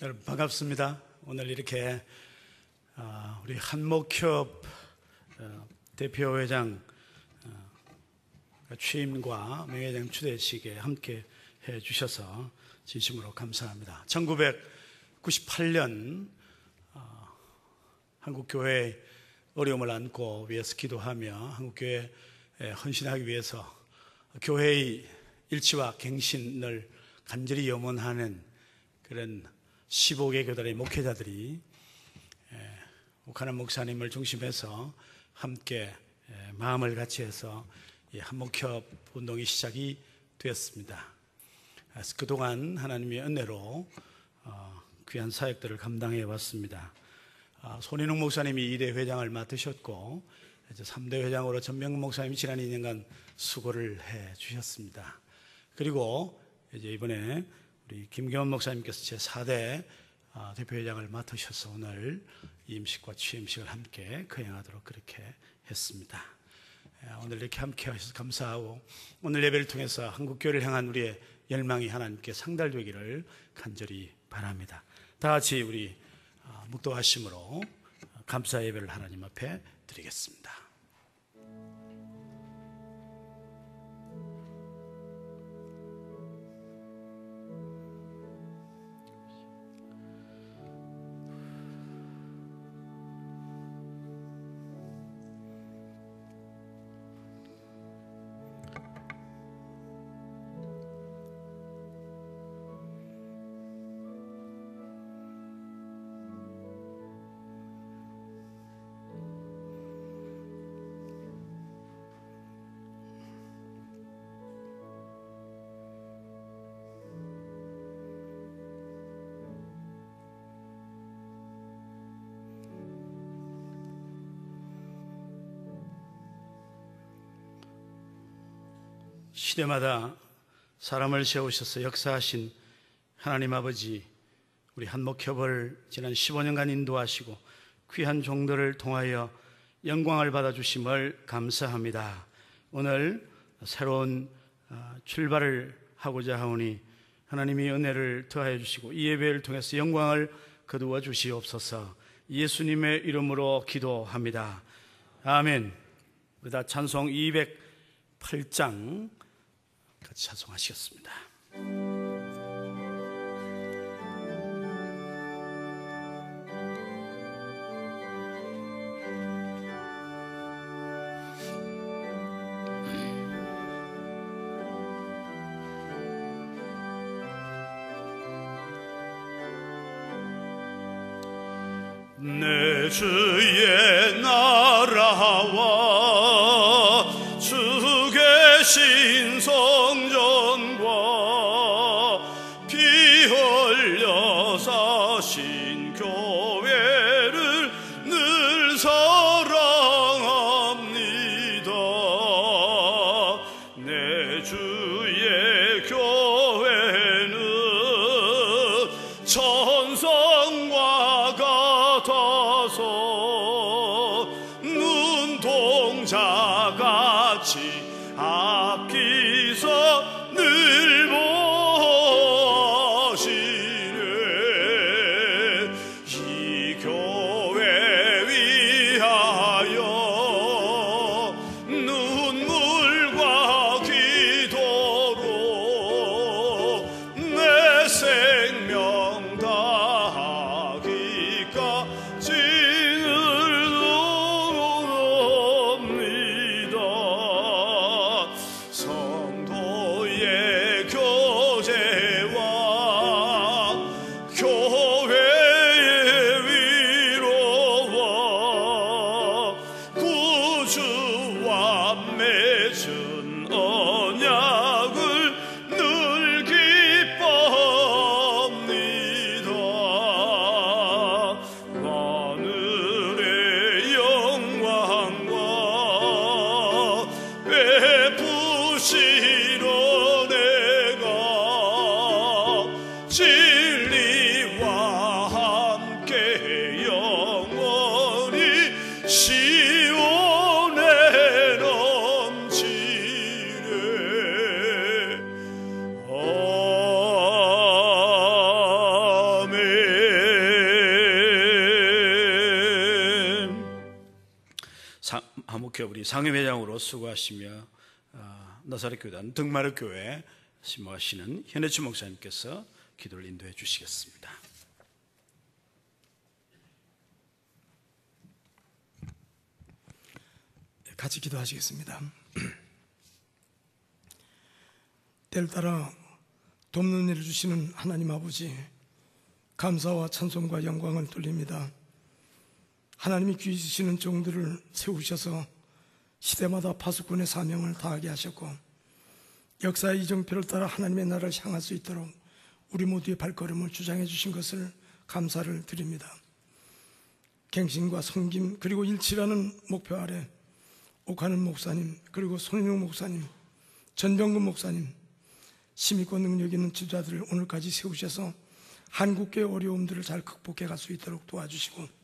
여러분 반갑습니다. 오늘 이렇게 우리 한목협 대표회장 취임과 명예회장 추대식에 함께 해주셔서 진심으로 감사합니다. 1998년 한국교회의 어려움을 안고 위해서 기도하며 한국교회에 헌신하기 위해서 교회의 일치와 갱신을 간절히 염원하는 그런 15개 교단의 목회자들이 옥하나 목사님을 중심해서 함께 마음을 같이 해서 한목협 운동이 시작이 되었습니다. 그래서 그동안 하나님의 은혜로 귀한 사역들을 감당해 왔습니다. 손인웅 목사님이 2대 회장을 맡으셨고 이제 3대 회장으로 전명근 목사님이 지난 2년간 수고를 해 주셨습니다. 그리고 이제 이번에 우리 김경원 목사님께서 제4대 대표회장을 맡으셔서 오늘 임식과 취임식을 함께 거행하도록 그렇게 했습니다. 오늘 이렇게 함께 하셔서 감사하고 오늘 예배를 통해서 한국교회를 향한 우리의 열망이 하나님께 상달되기를 간절히 바랍니다. 다 같이 우리 묵도하심으로 감사 예배를 하나님 앞에 드리겠습니다. 시대마다 사람을 세우셔서 역사하신 하나님 아버지, 우리 한목협을 지난 15년간 인도하시고 귀한 종들을 통하여 영광을 받아주심을 감사합니다. 오늘 새로운 출발을 하고자 하오니 하나님이 은혜를 더하여 주시고 이 예배를 통해서 영광을 거두어 주시옵소서. 예수님의 이름으로 기도합니다. 아멘. 우리 다 찬송 208장 같이 찬송하시겠습니다. 내 주의 나라와 주 계신 성전과 피 흘려 사신 교회를 늘 사랑합니다. 내 주의 교회는 천성과 같아서 눈동자같이 앞기서 늘 보시네. 이 교회 위하여 눈물과 기도로 내 생명 다하기 목회부리 상임회장으로 수고하시며 나사렛교단 등마르교회 심호하시는 현혜주 목사님께서 기도를 인도해 주시겠습니다. 같이 기도하시겠습니다. 때를 따라 돕는 일을 주시는 하나님 아버지, 감사와 찬송과 영광을 돌립니다. 하나님이 귀히 주시는 종들을 세우셔서 시대마다 파수꾼의 사명을 다하게 하셨고, 역사의 이정표를 따라 하나님의 나라를 향할 수 있도록 우리 모두의 발걸음을 주장해 주신 것을 감사를 드립니다. 갱신과 섬김 그리고 일치라는 목표 아래 옥하는 목사님, 그리고 손인웅 목사님, 전병근 목사님, 심의권 능력 있는 지도자들을 오늘까지 세우셔서 한국교회 어려움들을 잘 극복해 갈 수 있도록 도와주시고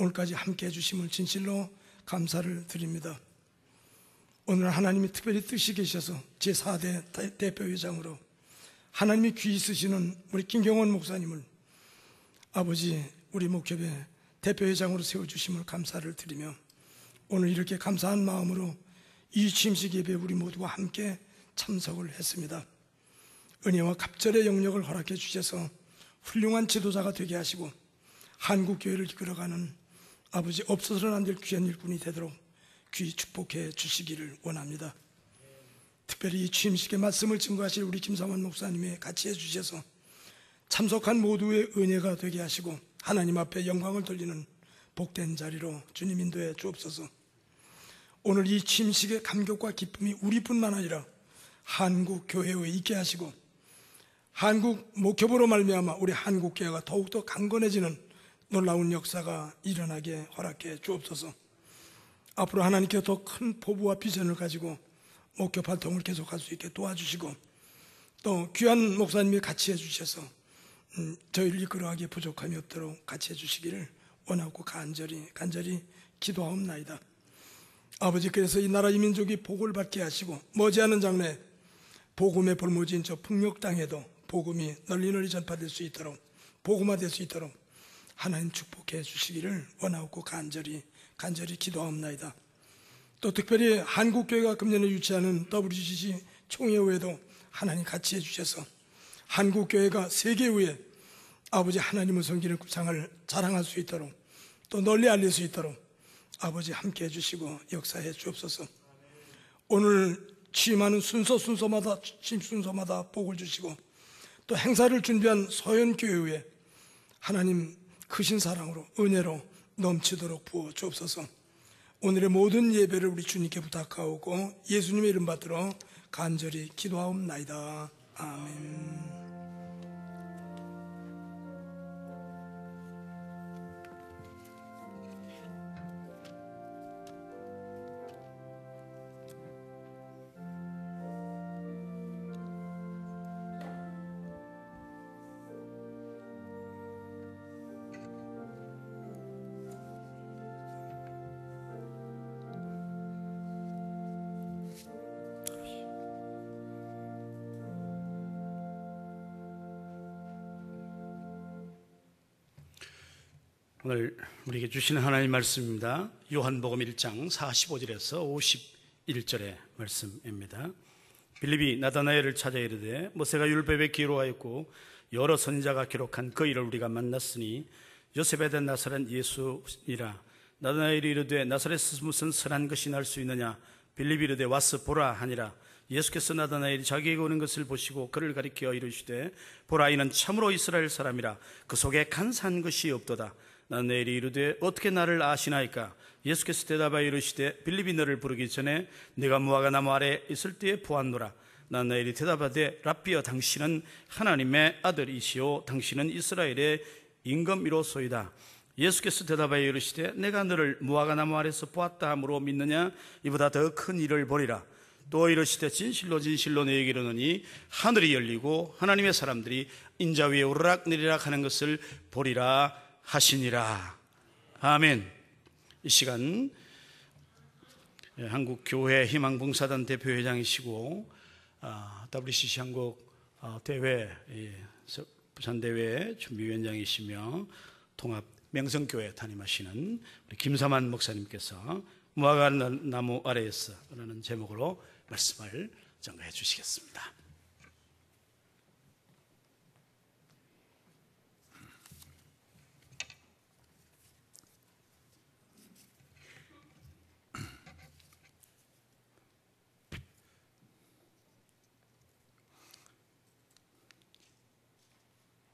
오늘까지 함께해 주심을 진실로 감사를 드립니다. 오늘 하나님이 특별히 뜻이 계셔서 제4대 대표회장으로 하나님이 귀히 쓰시는 우리 김경원 목사님을 아버지 우리 목협의 대표회장으로 세워주심을 감사를 드리며 오늘 이렇게 감사한 마음으로 이 취임식 예배에 우리 모두가 함께 참석을 했습니다. 은혜와 갑절의 영역을 허락해 주셔서 훌륭한 지도자가 되게 하시고 한국교회를 이끌어가는 아버지 없어서는 안 될 귀한 일꾼이 되도록 귀히 축복해 주시기를 원합니다. 특별히 이 취임식의 말씀을 증거하실 우리 김상원 목사님이 같이 해주셔서 참석한 모두의 은혜가 되게 하시고 하나님 앞에 영광을 돌리는 복된 자리로 주님 인도해 주옵소서. 오늘 이 취임식의 감격과 기쁨이 우리뿐만 아니라 한국 교회에 있게 하시고 한국 목협으로 말미암아 우리 한국 교회가 더욱더 강건해지는 놀라운 역사가 일어나게 허락해 주옵소서. 앞으로 하나님께 더 큰 포부와 비전을 가지고 목협 활동을 계속할 수 있게 도와주시고 또 귀한 목사님이 같이 해주셔서 저희를 이끌어가기에 부족함이 없도록 같이 해주시기를 원하고 간절히 기도하옵나이다. 아버지, 그래서 이 나라 이 민족이 복을 받게 하시고 머지않은 장래에 복음의 볼모지인 저 북녘 땅에도 복음이 널리 전파될 수 있도록 복음화될 수 있도록 하나님 축복해 주시기를 원하고 간절히 기도하옵나이다. 또 특별히 한국교회가 금년에 유치하는 WCC 총회에도 하나님 같이 해주셔서 한국교회가 세계의회 아버지 하나님의 섬기는 구상을 자랑할 수 있도록 또 널리 알릴 수 있도록 아버지 함께 해주시고 역사해 주옵소서. 오늘 취임하는 순서마다 복을 주시고 또 행사를 준비한 서현교회에 하나님 크신 사랑으로 은혜로 넘치도록 부어 주옵소서. 오늘의 모든 예배를 우리 주님께 부탁하오고 예수님의 이름 받들어 간절히 기도하옵나이다. 아멘. 오늘 우리에게 주시는 하나님 말씀입니다. 요한복음 1장 45절에서 51절의 말씀입니다. 빌립이 나다나엘을 찾아 이르되 모세가 율법에 기록하였고 여러 선지자가 기록한 그 일을 우리가 만났으니 요셉에 된 나사렛 예수니라. 나다나엘이 이르되 나사렛에서 무슨 선한 것이 날 수 있느냐. 빌립이 이르되 와서 보라 하니라. 예수께서 나다나엘이 자기에게 오는 것을 보시고 그를 가리켜 이르시되 보라, 이는 참으로 이스라엘 사람이라. 그 속에 간사한 것이 없도다. 나다나엘이 이르되 어떻게 나를 아시나이까. 예수께서 대답하여 이르시되 빌립이 너를 부르기 전에 네가 무화과 나무 아래 있을 때에 보았노라. 나다나엘이 대답하되 랍비여, 당신은 하나님의 아들이시오 당신은 이스라엘의 임금이로소이다. 예수께서 대답하여 이르시되 내가 너를 무화과 나무 아래서 보았다 함으로 믿느냐. 이보다 더 큰 일을 보리라. 또 이르시되 진실로 너희에게 이르노니 하늘이 열리고 하나님의 사람들이 인자 위에 오르락 내리락 하는 것을 보리라 하시니라. 아멘. 이 시간 한국교회 희망봉사단 대표회장이시고 WCC 한국 대회 부산대회 준비위원장이시며 통합 명성교회 담임하시는 우리 김사만 목사님께서 무화과 나무 아래에서 라는 제목으로 말씀을 전가해 주시겠습니다.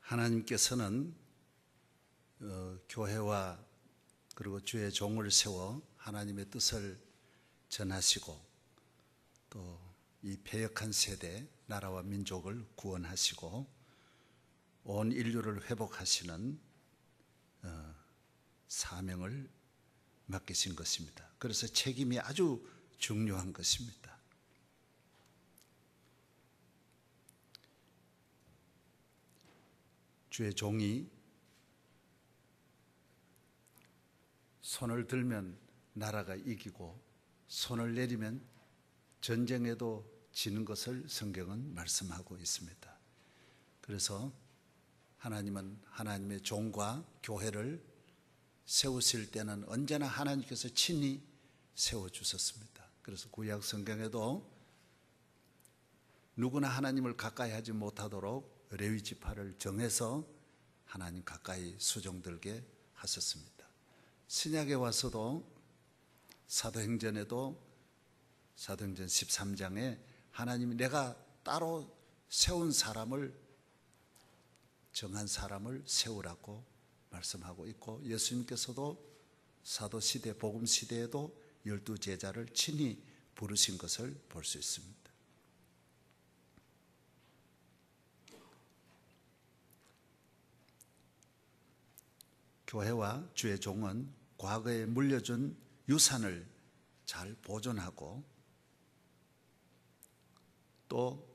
하나님께서는 교회와 그리고 주의 종을 세워 하나님의 뜻을 전하시고 또 이 패역한 세대 나라와 민족을 구원하시고 온 인류를 회복하시는 사명을 맡기신 것입니다. 그래서 책임이 아주 중요한 것입니다. 주의 종이 손을 들면 나라가 이기고 손을 내리면 전쟁에도 지는 것을 성경은 말씀하고 있습니다. 그래서 하나님은 하나님의 종과 교회를 세우실 때는 언제나 하나님께서 친히 세워주셨습니다. 그래서 구약 성경에도 누구나 하나님을 가까이 하지 못하도록 레위 지파를 정해서 하나님 가까이 수종들게 하셨습니다. 신약에 와서도 사도행전에도 사도행전 13장에 하나님이 내가 따로 세운 사람을 정한 사람을 세우라고 말씀하고 있고 예수님께서도 사도시대 복음시대에도 12제자를 친히 부르신 것을 볼 수 있습니다. 교회와 주의 종은 과거에 물려준 유산을 잘 보존하고 또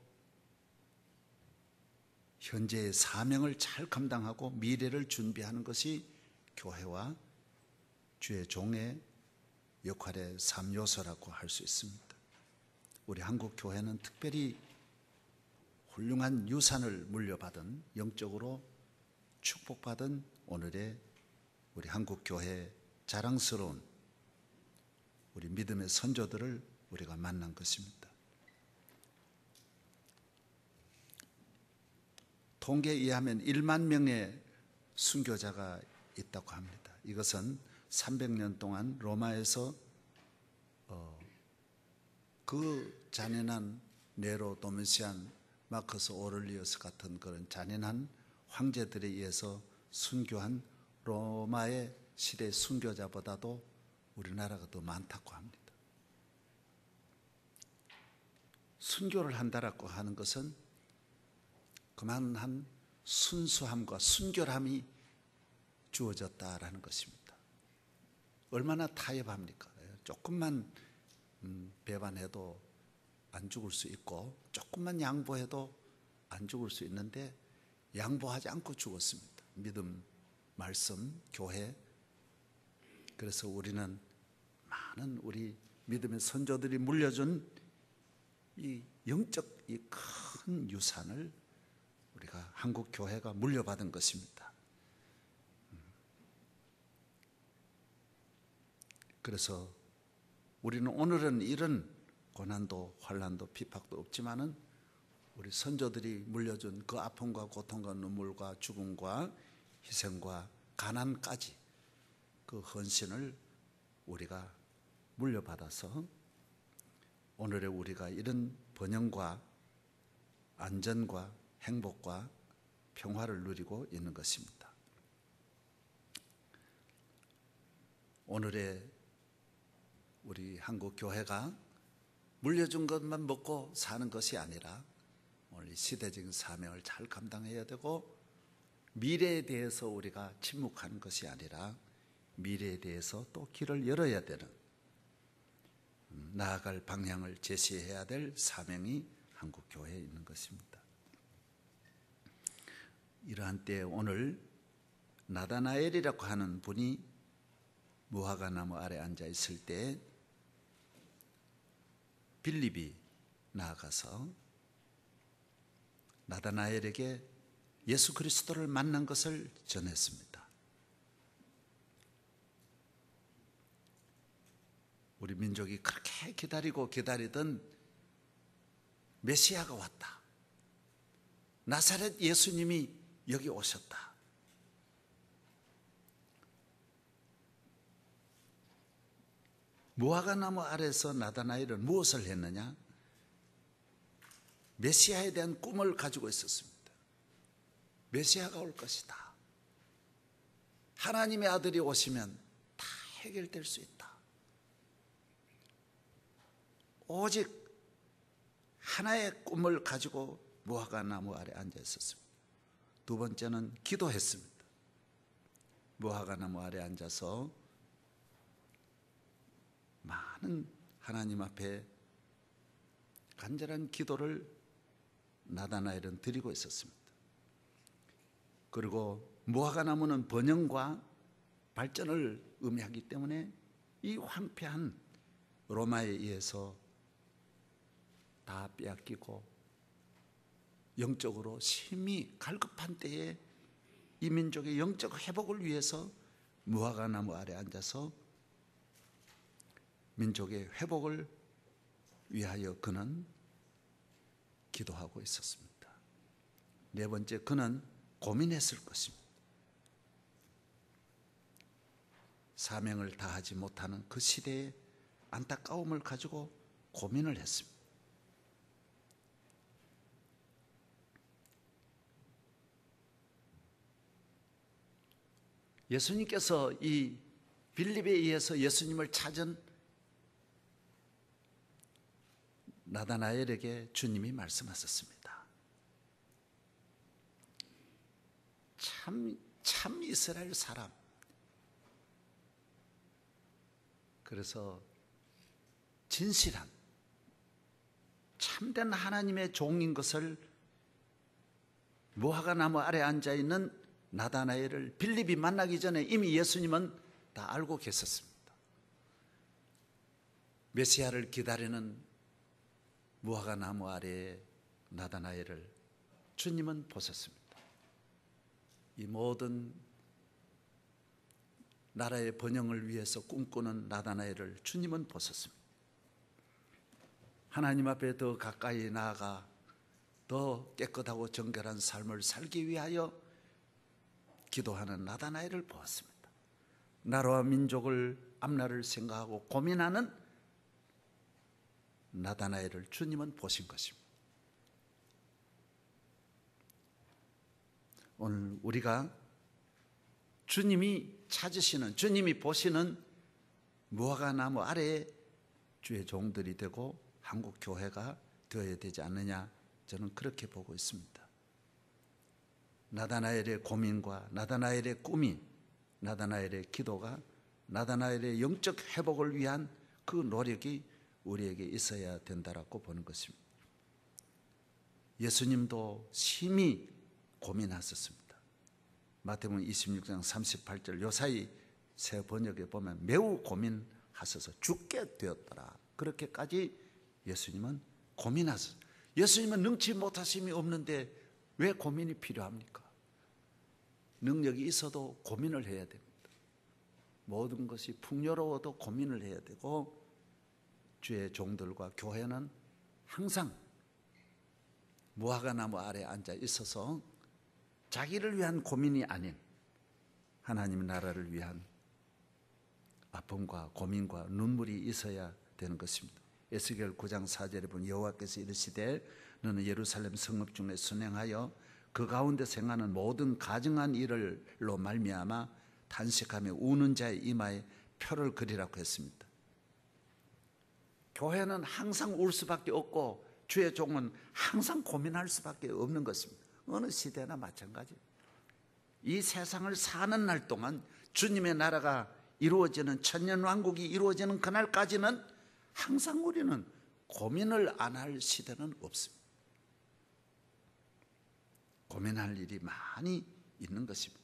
현재의 사명을 잘 감당하고 미래를 준비하는 것이 교회와 주의 종의 역할의 3요소라고 할 수 있습니다. 우리 한국 교회는 특별히 훌륭한 유산을 물려받은 영적으로 축복받은 오늘의 우리 한국 교회의 자랑스러운 우리 믿음의 선조들을 우리가 만난 것입니다. 통계에 의하면 1만 명의 순교자가 있다고 합니다. 이것은 300년 동안 로마에서 그 잔인한 네로, 도미시안, 마커스 오를리우스 같은 그런 잔인한 황제들에 의해서 순교한 로마의 시대 순교자보다도 우리나라가 더 많다고 합니다. 순교를 한다라고 하는 것은 그만한 순수함과 순결함이 주어졌다라는 것입니다. 얼마나 타협합니까? 조금만 배반해도 안 죽을 수 있고 조금만 양보해도 안 죽을 수 있는데 양보하지 않고 죽었습니다. 믿음, 말씀, 교회. 그래서 우리는 많은 우리 믿음의 선조들이 물려준 이 영적 이 큰 유산을 우리가 한국 교회가 물려받은 것입니다. 그래서 우리는 오늘은 이런 고난도 환난도 비박도 없지만은 우리 선조들이 물려준 그 아픔과 고통과 눈물과 죽음과 희생과 가난까지 그 헌신을 우리가 물려받아서 오늘의 우리가 이런 번영과 안전과 행복과 평화를 누리고 있는 것입니다. 오늘의 우리 한국 교회가 물려준 것만 먹고 사는 것이 아니라 오늘 시대적인 사명을 잘 감당해야 되고 미래에 대해서 우리가 침묵하는 것이 아니라 미래에 대해서 또 길을 열어야 되는 나아갈 방향을 제시해야 될 사명이 한국 교회에 있는 것입니다. 이러한 때에 오늘 나다나엘이라고 하는 분이 무화과 나무 아래 앉아 있을 때 빌립이 나아가서 나다나엘에게 예수 그리스도를 만난 것을 전했습니다. 우리 민족이 그렇게 기다리고 기다리던 메시아가 왔다. 나사렛 예수님이 여기 오셨다. 무화과나무 아래서 나다나엘은 무엇을 했느냐? 메시아에 대한 꿈을 가지고 있었습니다. 메시아가 올 것이다. 하나님의 아들이 오시면 다 해결될 수 있다. 오직 하나의 꿈을 가지고 무화과나무 아래 앉아 있었습니다. 두 번째는 기도했습니다. 무화과나무 아래 앉아서 많은 하나님 앞에 간절한 기도를 나다나엘은 드리고 있었습니다. 그리고 무화과나무는 번영과 발전을 의미하기 때문에 이 황폐한 로마에 의해서 다 빼앗기고 영적으로 심히 갈급한 때에 이 민족의 영적 회복을 위해서 무화과나무 아래 앉아서 민족의 회복을 위하여 그는 기도하고 있었습니다. 네 번째, 그는 고민했을 것입니다. 사명을 다하지 못하는 그 시대의 안타까움을 가지고 고민을 했습니다. 예수님께서 이 빌립에 의해서 예수님을 찾은 나다나엘에게 주님이 말씀하셨습니다. 참 이스라엘 사람. 그래서 진실한 참된 하나님의 종인 것을 무화과나무 아래 앉아있는 나다나엘을 빌립이 만나기 전에 이미 예수님은 다 알고 계셨습니다. 메시아를 기다리는 무화과나무 아래에 나다나엘을 주님은 보셨습니다. 이 모든 나라의 번영을 위해서 꿈꾸는 나다나엘을 주님은 보셨습니다. 하나님 앞에 더 가까이 나아가 더 깨끗하고 정결한 삶을 살기 위하여 기도하는 나다나엘을 보았습니다. 나라와 민족을 앞날을 생각하고 고민하는 나다나엘을 주님은 보신 것입니다. 오늘 우리가 주님이 찾으시는, 주님이 보시는 무화과나무 아래에 주의 종들이 되고 한국 교회가 되어야 되지 않느냐, 저는 그렇게 보고 있습니다. 나다나엘의 고민과 나다나엘의 꿈이, 나다나엘의 기도가, 나다나엘의 영적 회복을 위한 그 노력이 우리에게 있어야 된다라고 보는 것입니다. 예수님도 심히 고민하셨습니다. 마태복음 26장 38절 요 사이 새 번역에 보면 매우 고민하셔서 죽게 되었더라. 그렇게까지 예수님은 고민하셨어요. 예수님은 능치 못하심이 없는데 왜 고민이 필요합니까? 능력이 있어도 고민을 해야 됩니다. 모든 것이 풍요로워도 고민을 해야 되고, 주의 종들과 교회는 항상 무화과나무 아래 앉아 있어서 자기를 위한 고민이 아닌 하나님의 나라를 위한 아픔과 고민과 눈물이 있어야 되는 것입니다. 에스겔 9장 4절에 보면 여호와께서 이르시되 너는 예루살렘 성읍 중에 순행하여 그 가운데 생하는 모든 가증한 일을로 말미암아 탄식하며 우는 자의 이마에 표를 그리라고 했습니다. 교회는 항상 울 수밖에 없고 주의 종은 항상 고민할 수밖에 없는 것입니다. 어느 시대나 마찬가지. 이 세상을 사는 날 동안 주님의 나라가 이루어지는, 천년왕국이 이루어지는 그날까지는 항상 우리는 고민을 안 할 시대는 없습니다. 고민할 일이 많이 있는 것입니다.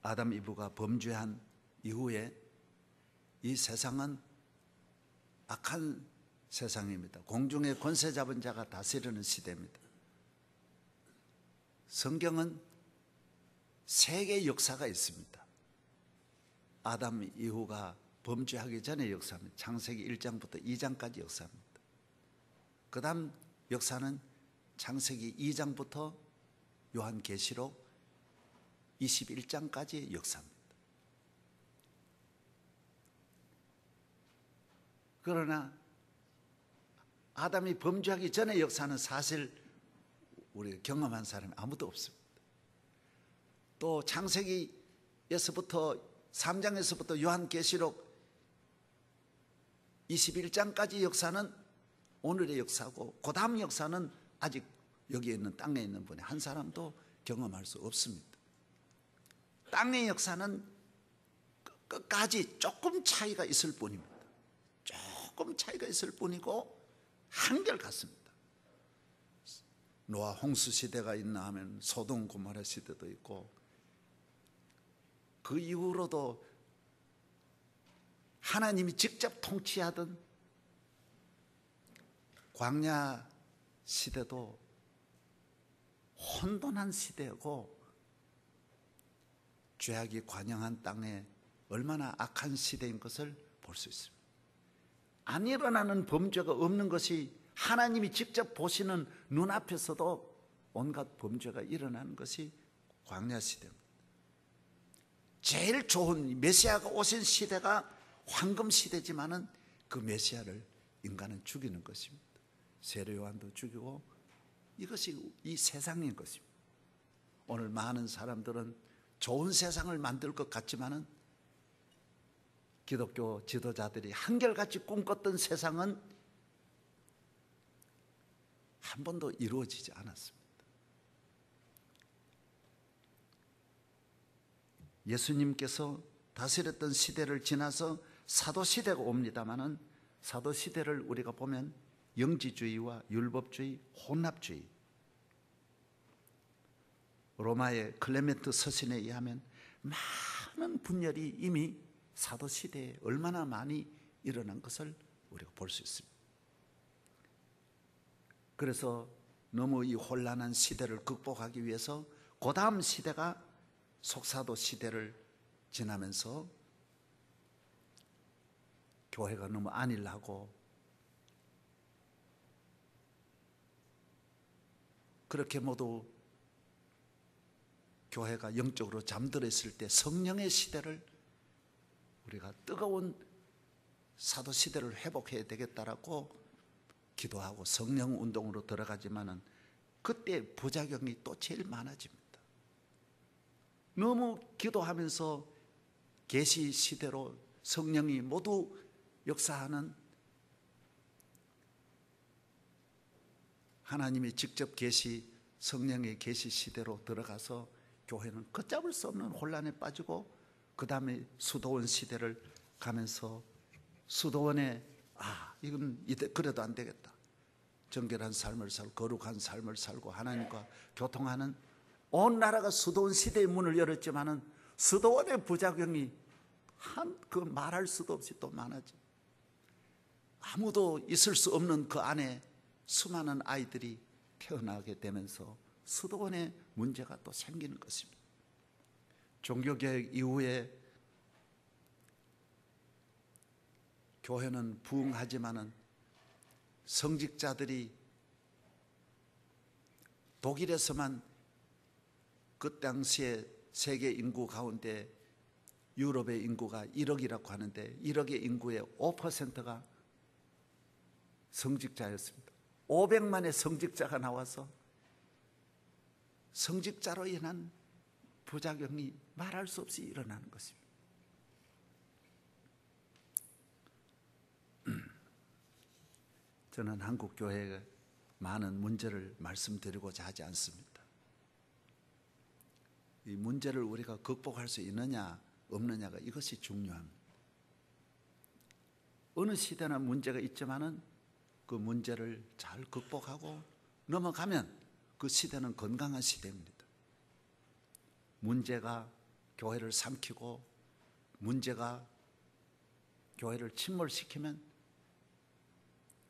아담 이브가 범죄한 이후에 이 세상은 악한 세상입니다. 공중의 권세 잡은 자가 다스리는 시대입니다. 성경은 세 개의 역사가 있습니다. 아담 이후가 범죄하기 전의 역사입니다. 창세기 1장부터 2장까지 역사입니다. 그 다음 역사는 창세기 2장부터 요한계시록 21장까지의 역사입니다. 그러나 아담이 범죄하기 전의 역사는 사실 우리가 경험한 사람이 아무도 없습니다. 또 창세기에서부터 3장에서부터 요한계시록 21장까지 역사는 오늘의 역사고, 그 다음 역사는 아직 여기에 있는 땅에 있는 분이 한 사람도 경험할 수 없습니다. 땅의 역사는 끝까지 조금 차이가 있을 뿐입니다. 조금 차이가 있을 뿐이고 한결같습니다. 노아 홍수 시대가 있나 하면 소돔 고모라 시대도 있고, 그 이후로도 하나님이 직접 통치하던 광야 시대도 혼돈한 시대고, 죄악이 관영한 땅에 얼마나 악한 시대인 것을 볼 수 있습니다. 안 일어나는 범죄가 없는 것이 하나님이 직접 보시는 눈앞에서도 온갖 범죄가 일어나는 것이 광야 시대입니다. 제일 좋은 메시아가 오신 시대가 황금 시대지만은 그 메시아를 인간은 죽이는 것입니다. 세례 요한도 죽이고, 이것이 이 세상인 것입니다. 오늘 많은 사람들은 좋은 세상을 만들 것 같지만은 기독교 지도자들이 한결같이 꿈꿨던 세상은 한 번도 이루어지지 않았습니다. 예수님께서 다스렸던 시대를 지나서 사도시대가 옵니다마는, 사도시대를 우리가 보면 영지주의와 율법주의, 혼합주의, 로마의 클레멘트 서신에 의하면 많은 분열이 이미 사도시대에 얼마나 많이 일어난 것을 우리가 볼 수 있습니다. 그래서 너무 이 혼란한 시대를 극복하기 위해서 그 다음 시대가 속사도 시대를 지나면서 교회가 너무 안일하고 그렇게 모두 교회가 영적으로 잠들어 있을 때 성령의 시대를, 우리가 뜨거운 사도 시대를 회복해야 되겠다라고 기도하고 성령 운동으로 들어가지만은 그때 부작용이 또 제일 많아집니다. 너무 기도하면서 계시 시대로 성령이 모두 역사하는, 하나님이 직접 계시, 성령의 계시 시대로 들어가서 교회는 걷잡을 수 없는 혼란에 빠지고, 그 다음에 수도원 시대를 가면서 수도원에 이건 그래도 안 되겠다, 정결한 삶을 살고 거룩한 삶을 살고 하나님과 교통하는, 온 나라가 수도원 시대의 문을 열었지만은 수도원의 부작용이 그 말할 수도 없이 또 많아지. 아무도 있을 수 없는 그 안에 수많은 아이들이 태어나게 되면서 수도원에 문제가 또 생기는 것입니다. 종교개혁 이후에 교회는 부흥하지만은 성직자들이 독일에서만 그 당시에 세계 인구 가운데 유럽의 인구가 1억이라고 하는데 1억의 인구의 5%가 성직자였습니다. 500만의 성직자가 나와서 성직자로 인한 부작용이 말할 수 없이 일어나는 것입니다. 저는 한국 교회에 많은 문제를 말씀드리고자 하지 않습니다. 이 문제를 우리가 극복할 수 있느냐 없느냐가 이것이 중요합니다. 어느 시대나 문제가 있지만은 그 문제를 잘 극복하고 넘어가면 그 시대는 건강한 시대입니다. 문제가 교회를 삼키고 문제가 교회를 침몰시키면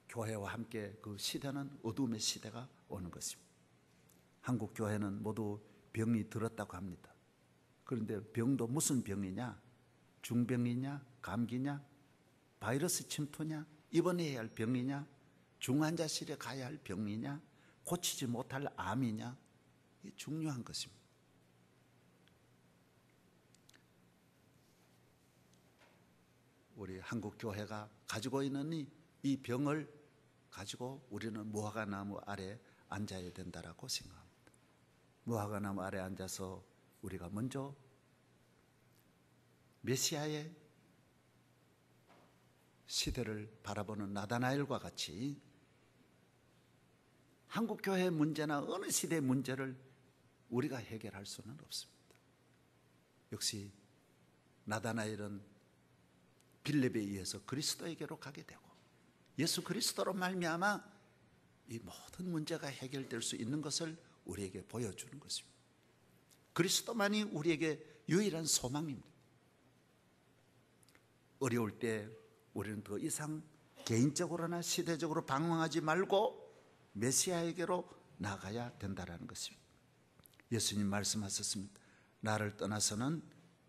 교회와 함께 그 시대는 어둠의 시대가 오는 것입니다. 한국 교회는 모두 병이 들었다고 합니다. 그런데 병도 무슨 병이냐? 중병이냐? 감기냐? 바이러스 침투냐? 입원해야 할 병이냐? 중환자실에 가야 할 병이냐? 고치지 못할 암이냐? 이게 중요한 것입니다. 우리 한국 교회가 가지고 있는 이 병을 가지고 우리는 무화과나무 아래 앉아야 된다라고 생각합니다. 무화과나무 아래 앉아서 우리가 먼저 메시아의 시대를 바라보는 나다나엘과 같이 한국 교회의 문제나 어느 시대의 문제를 우리가 해결할 수는 없습니다. 역시 나다나엘은 빌립에 의해서 그리스도에게로 가게 되고 예수 그리스도로 말미암아 이 모든 문제가 해결될 수 있는 것을 우리에게 보여주는 것입니다. 그리스도만이 우리에게 유일한 소망입니다. 어려울 때 우리는 더 이상 개인적으로나 시대적으로 방황하지 말고 메시아에게로 나가야 된다는 것입니다. 예수님 말씀하셨습니다. 나를 떠나서는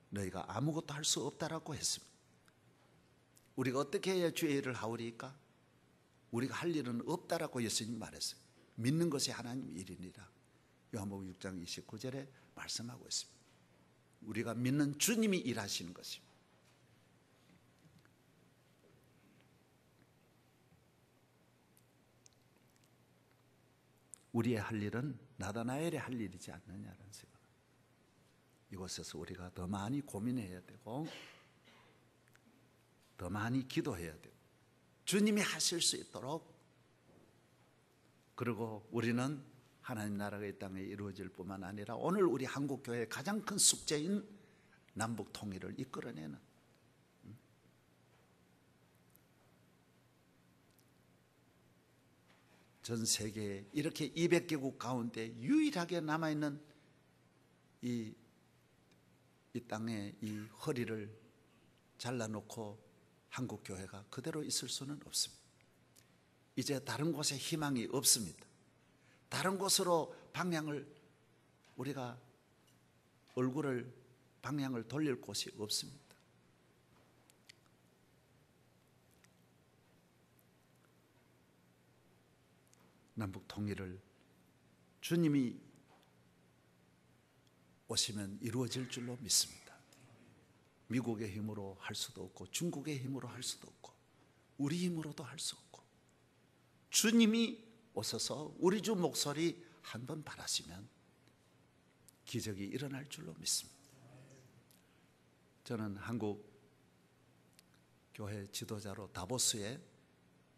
너희가 아무것도 할 수 없다라고 했습니다. 우리가 어떻게 해야 주의 일을 하오리까? 우리가 할 일은 없다라고 예수님 말했어요. 믿는 것이 하나님 일이니라. 요한복음 6장 29절에 말씀하고 있습니다. 우리가 믿는 주님이 일하시는 것입니다. 우리의 할 일은 나다나엘의 할 일이지 않느냐는 생각. 이곳에서 우리가 더 많이 고민해야 되고 더 많이 기도해야 되고 주님이 하실 수 있도록, 그리고 우리는 하나님 나라가 이 땅에 이루어질 뿐만 아니라 오늘 우리 한국교회의 가장 큰 숙제인 남북 통일을 이끌어내는, 전 세계에 이렇게 200개국 가운데 유일하게 남아있는 이 땅에 이 허리를 잘라놓고 한국교회가 그대로 있을 수는 없습니다. 이제 다른 곳에 희망이 없습니다. 다른 곳으로 우리가 방향을 돌릴 곳이 없습니다. 남북 통일을 주님이 오시면 이루어질 줄로 믿습니다. 미국의 힘으로 할 수도 없고 중국의 힘으로 할 수도 없고 우리 힘으로도 할 수 없고 주님이 오셔서 우리 주 목소리 한번 바라시면 기적이 일어날 줄로 믿습니다. 저는 한국 교회 지도자로 다보스에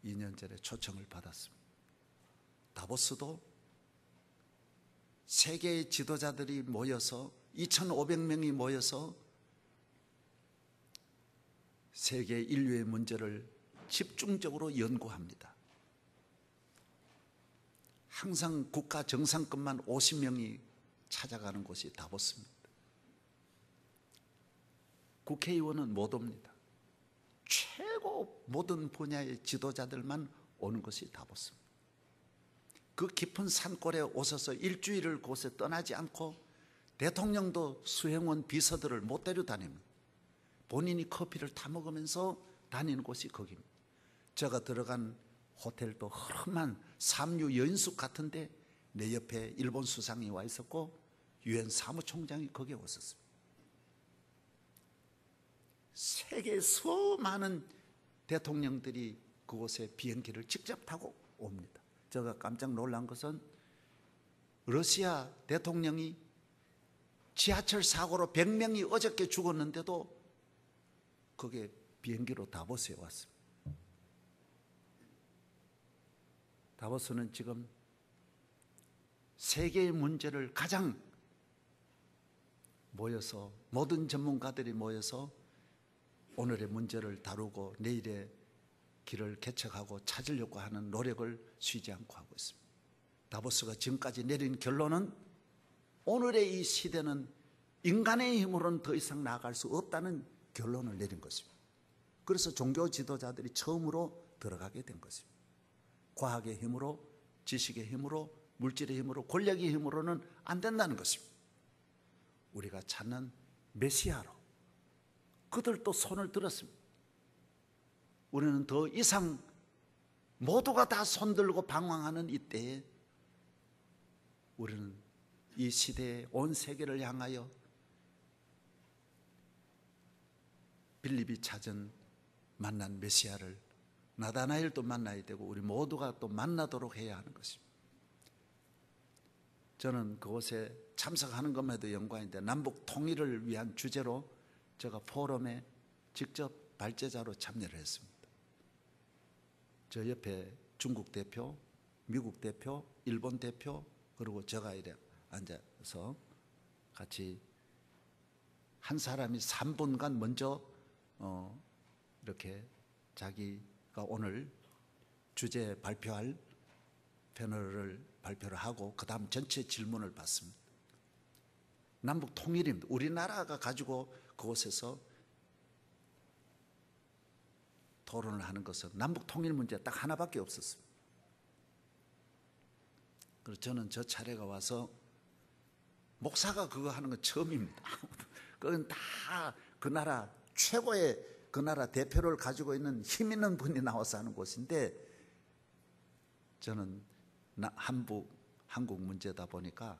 2년 전에 초청을 받았습니다. 다보스도 세계의 지도자들이 모여서 2,500명이 모여서 세계 인류의 문제를 집중적으로 연구합니다. 항상 국가 정상급만 50명이 찾아가는 곳이 다보스입니다. 국회의원은 못 옵니다. 최고 모든 분야의 지도자들만 오는 것이 다보스입니다. 그 깊은 산골에 오셔서 일주일을 곳에 떠나지 않고 대통령도 수행원 비서들을 못 데려다닙니다. 본인이 커피를 타 먹으면서 다니는 곳이 거기입니다. 제가 들어간 호텔도 험한 삼류 여인숙 같은데 내 옆에 일본 수상이 와 있었고 유엔 사무총장이 거기에 왔었습니다. 세계 수많은 대통령들이 그곳에 비행기를 직접 타고 옵니다. 제가 깜짝 놀란 것은 러시아 대통령이 지하철 사고로 100명이 어저께 죽었는데도 거기에 비행기로 다보스에 왔습니다. 다보스는 지금 세계의 문제를 가장 모여서 모든 전문가들이 모여서 오늘의 문제를 다루고 내일의 길을 개척하고 찾으려고 하는 노력을 쉬지 않고 하고 있습니다. 다보스가 지금까지 내린 결론은 오늘의 이 시대는 인간의 힘으로는 더 이상 나아갈 수 없다는 결론을 내린 것입니다. 그래서 종교 지도자들이 처음으로 들어가게 된 것입니다. 과학의 힘으로, 지식의 힘으로, 물질의 힘으로, 권력의 힘으로는 안 된다는 것입니다. 우리가 찾는 메시아로 그들도 손을 들었습니다. 우리는 더 이상 모두가 다 손들고 방황하는 이때에 우리는 이 시대의 온 세계를 향하여 빌립이 찾은 만난 메시아를 나다나엘도 만나야 되고 우리 모두가 또 만나도록 해야 하는 것입니다. 저는 그곳에 참석하는 것만 해도 영광인데 남북 통일을 위한 주제로 제가 포럼에 직접 발제자로 참여를 했습니다. 저 옆에 중국 대표, 미국 대표, 일본 대표 그리고 제가 이래 앉아서 같이 한 사람이 3분간 먼저 이렇게 자기가 오늘 주제 발표할 패널을 발표를 하고 그 다음 전체 질문을 받습니다. 남북 통일입니다. 우리나라가 가지고 그곳에서 토론을 하는 것은 남북 통일 문제 딱 하나밖에 없었습니다. 그래서 저는 저 차례가 와서 목사가 그거 하는 건 처음입니다. 그건 다 그 나라 최고의 그 나라 대표를 가지고 있는 힘 있는 분이 나와서 하는 곳인데 저는 한국 문제다 보니까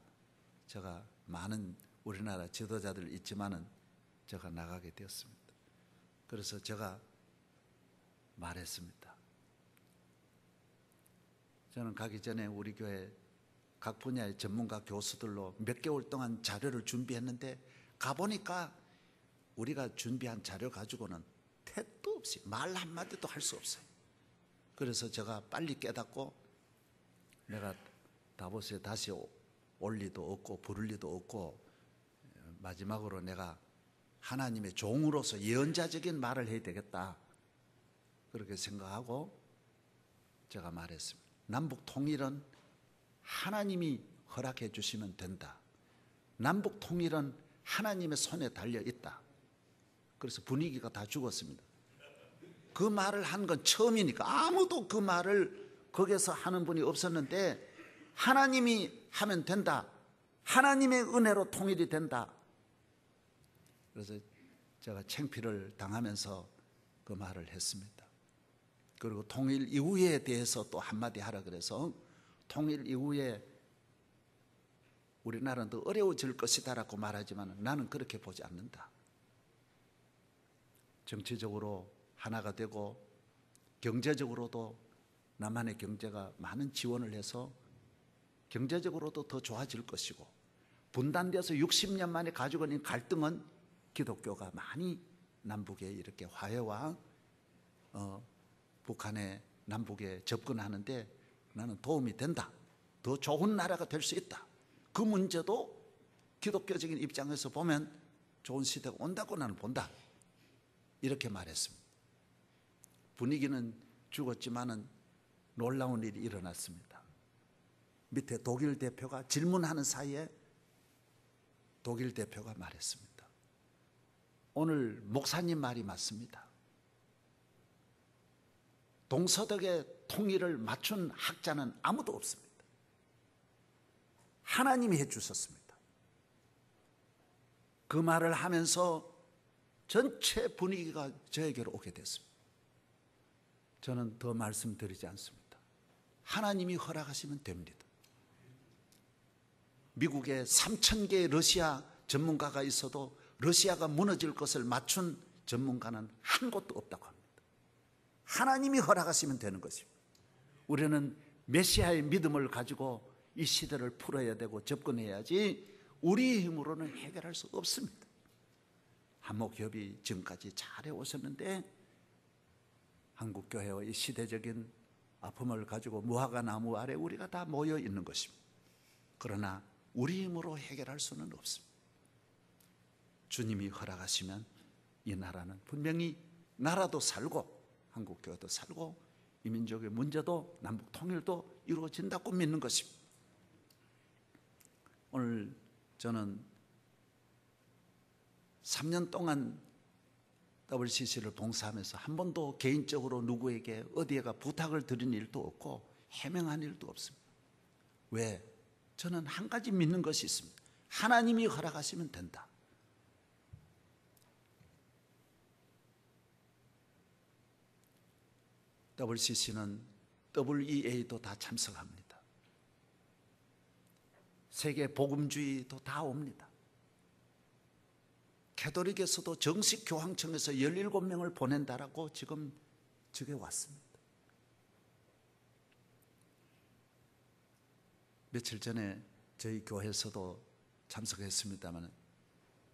제가 많은 우리나라 지도자들 있지만은 제가 나가게 되었습니다. 그래서 제가 말했습니다. 저는 가기 전에 우리 교회 각 분야의 전문가 교수들로 몇 개월 동안 자료를 준비했는데 가보니까 우리가 준비한 자료 가지고는 택도 없이 말 한마디도 할 수 없어요. 그래서 제가 빨리 깨닫고 내가 다보스에 다시 올 리도 없고 부를 리도 없고 마지막으로 내가 하나님의 종으로서 예언자적인 말을 해야 되겠다 그렇게 생각하고 제가 말했습니다. 남북 통일은 하나님이 허락해 주시면 된다. 남북 통일은 하나님의 손에 달려 있다. 그래서 분위기가 다 죽었습니다. 그 말을 한 건 처음이니까 아무도 그 말을 거기서 하는 분이 없었는데 하나님이 하면 된다. 하나님의 은혜로 통일이 된다. 그래서 제가 창피를 당하면서 그 말을 했습니다. 그리고 통일 이후에 대해서 또 한마디 하라 그래서 통일 이후에 우리나라는 더 어려워질 것이다라고 말하지만 나는 그렇게 보지 않는다. 정치적으로 하나가 되고 경제적으로도 남한의 경제가 많은 지원을 해서 경제적으로도 더 좋아질 것이고 분단되어서 60년 만에 가지고 있는 갈등은 기독교가 많이 남북에 이렇게 화해와 북한의 남북에 접근하는데 나는 도움이 된다. 더 좋은 나라가 될 수 있다. 그 문제도 기독교적인 입장에서 보면 좋은 시대가 온다고 나는 본다. 이렇게 말했습니다. 분위기는 죽었지만은 놀라운 일이 일어났습니다. 밑에 독일 대표가 질문하는 사이에 독일 대표가 말했습니다. 오늘 목사님 말이 맞습니다. 동서독의 통일을 맞춘 학자는 아무도 없습니다. 하나님이 해주셨습니다. 그 말을 하면서 전체 분위기가 저에게로 오게 됐습니다. 저는 더 말씀드리지 않습니다. 하나님이 허락하시면 됩니다. 미국에 3,000개의 러시아 전문가가 있어도 러시아가 무너질 것을 맞춘 전문가는 한 곳도 없다고 합니다. 하나님이 허락하시면 되는 것입니다. 우리는 메시아의 믿음을 가지고 이 시대를 풀어야 되고 접근해야지 우리의 힘으로는 해결할 수 없습니다. 한목협이 지금까지 잘 해오셨는데 한국교회와 이 시대적인 아픔을 가지고 무화과 나무 아래 우리가 다 모여 있는 것입니다. 그러나 우리 힘으로 해결할 수는 없습니다. 주님이 허락하시면 이 나라는 분명히 나라도 살고 한국교회도 살고 이 민족의 문제도 남북 통일도 이루어진다고 믿는 것입니다. 오늘 저는 3년 동안 WCC를 봉사하면서 한 번도 개인적으로 누구에게 어디에가 부탁을 드린 일도 없고 해명한 일도 없습니다. 왜? 저는 한 가지 믿는 것이 있습니다. 하나님이 허락하시면 된다. WCC는 WEA도 다 참석합니다. 세계 복음주의도 다 옵니다. 캐톨릭에서도 정식 교황청에서 17명을 보낸다라고 지금 적에 왔습니다. 며칠 전에 저희 교회에서도 참석했습니다만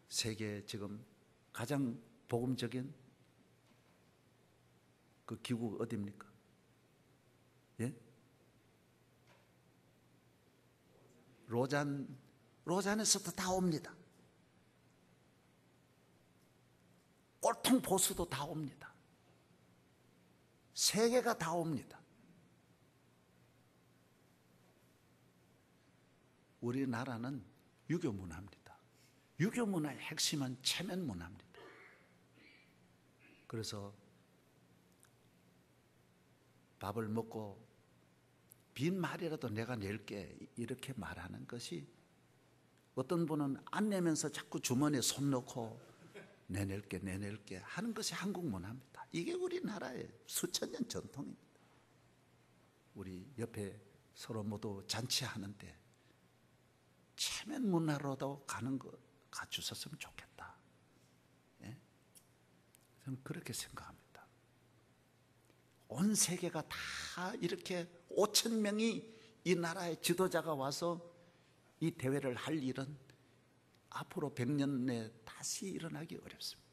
세계 지금 가장 복음적인 그 기구가 어디입니까? 예? 로잔에서도 다 옵니다. 꼴통 보수도 다 옵니다. 세계가 다 옵니다. 우리나라는 유교 문화입니다. 유교 문화의 핵심은 체면 문화입니다. 그래서 밥을 먹고 빈 말이라도 내가 낼게 이렇게 말하는 것이, 어떤 분은 안 내면서 자꾸 주머니에 손 넣고 내낼게 하는 것이 한국 문화입니다. 이게 우리나라의 수천 년 전통입니다. 우리 옆에 서로 모두 잔치하는데 체면 문화로도 가는 거 갖추셨으면 좋겠다. 예? 저는 그렇게 생각합니다. 온 세계가 다 이렇게 5천 명이 이 나라의 지도자가 와서 이 대회를 할 일은 앞으로 100년 내에 다시 일어나기 어렵습니다.